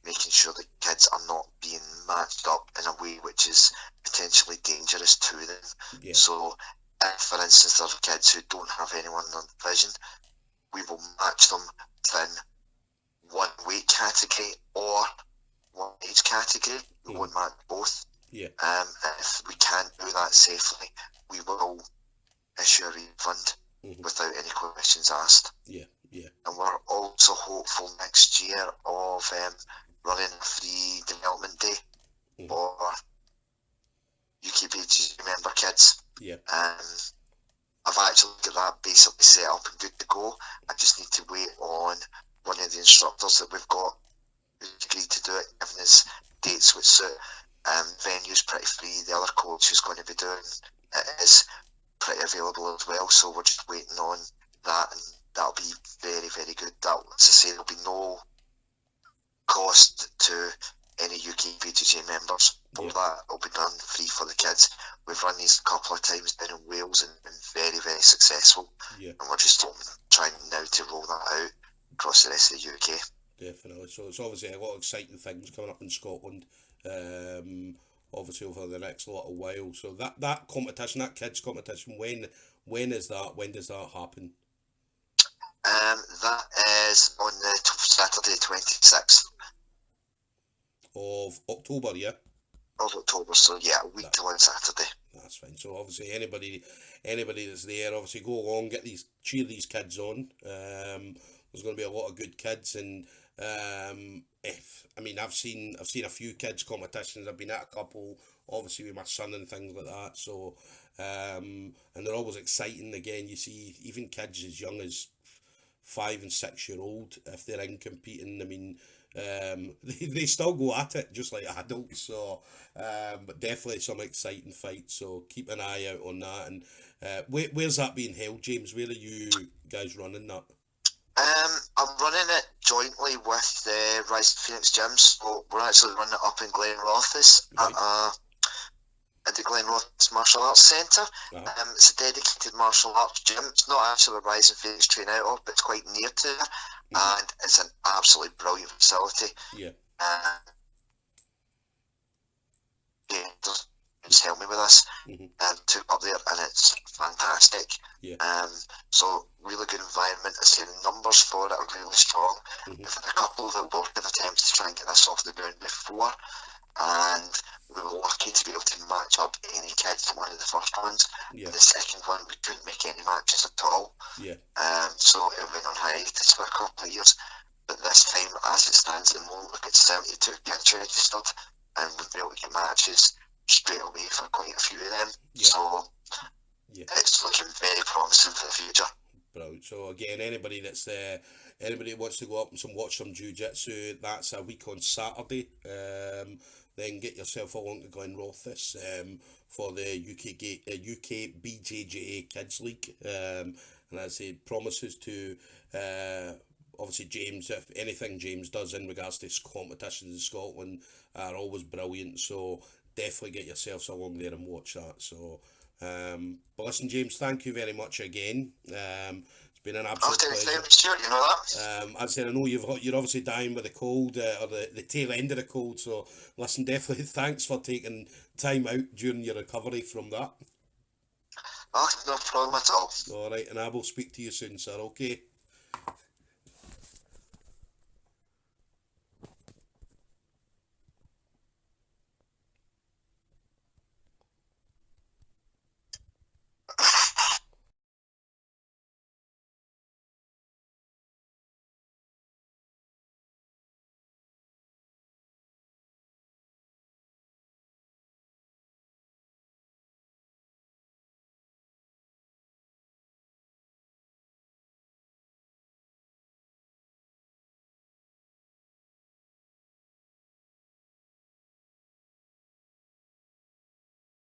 making sure that kids are not being matched up in a way which is potentially dangerous to them. So if, for instance, there are kids who don't have anyone in the division, we will match them within one weight category or one age category. We won't match both. And if we can't do that safely, we will issue a refund without any questions asked. And we're also hopeful next year of running a free development day for UK BJJ member kids. I've actually got that basically set up and good to go. I just need to wait on one of the instructors that we've got who agreed to do it, giving us dates which suit. Venue's pretty free. The other coach who's going to be doing it is pretty available as well, so we're just waiting on that, and that'll be very, very good. That, as I say, there'll be no cost to any UK BJJ members for that. It'll be done free for the kids. We've run these a couple of times down in Wales and been very, very successful. And we're just trying now to roll that out across the rest of the UK. Definitely. So it's obviously a lot of exciting things coming up in Scotland. Obviously over the next little while. So that competition, that kids competition, when is that? When does that happen? That is on the Saturday 26th of October, yeah? Of October, so yeah, a week till on Saturday. That's fine. So obviously anybody that's there, obviously go along, cheer these kids on. There's going to be a lot of good kids, and I've seen a few kids competitions. I've been at a couple, obviously with my son and things like that. So and they're always exciting. Again, you see even kids as young as 5 and 6 year old, if they're in competing, I mean, they still go at it just like adults. So but definitely some exciting fights, so keep an eye out on that. And where's that being held, James? Where are you guys running that? I'm running it jointly with the Rising Phoenix gyms, so we're actually running it up in Glenrothes at the Glenrothes Martial Arts Centre. It's a dedicated martial arts gym. It's not actually where Rising Phoenix train out of, but it's quite near to there, and it's an absolutely brilliant facility. Just help me with this. Took up there, and it's fantastic. So really good environment. I say the numbers for it are really strong. We've had a couple of abortive attempts to try and get this off the ground before, and we were lucky to be able to match up any kids in one of the first ones. The second one, we couldn't make any matches at all. So it went on hiatus for a couple of years. But this time, as it stands at the moment, we've got 72 kids registered, and we've been able to get matches straight away for quite a few of them. So it's looking very promising for the future. Brilliant. So again, anybody that wants to go up and watch some jiu-jitsu, that's a week on Saturday. Then get yourself along to Glenrothes for the UK BJJ Kids League. And as I say, promises to obviously James, if anything James does in regards to competitions in Scotland are always brilliant. So definitely get yourselves along there and watch that. So but listen, James, thank you very much again. It's been an absolute pleasure. Sure, you know that. As I said, I know you're obviously dying with the cold, or the tail end of the cold. So listen, definitely thanks for taking time out during your recovery from that. Oh, no problem at all. All right, and I will speak to you soon, sir. Okay.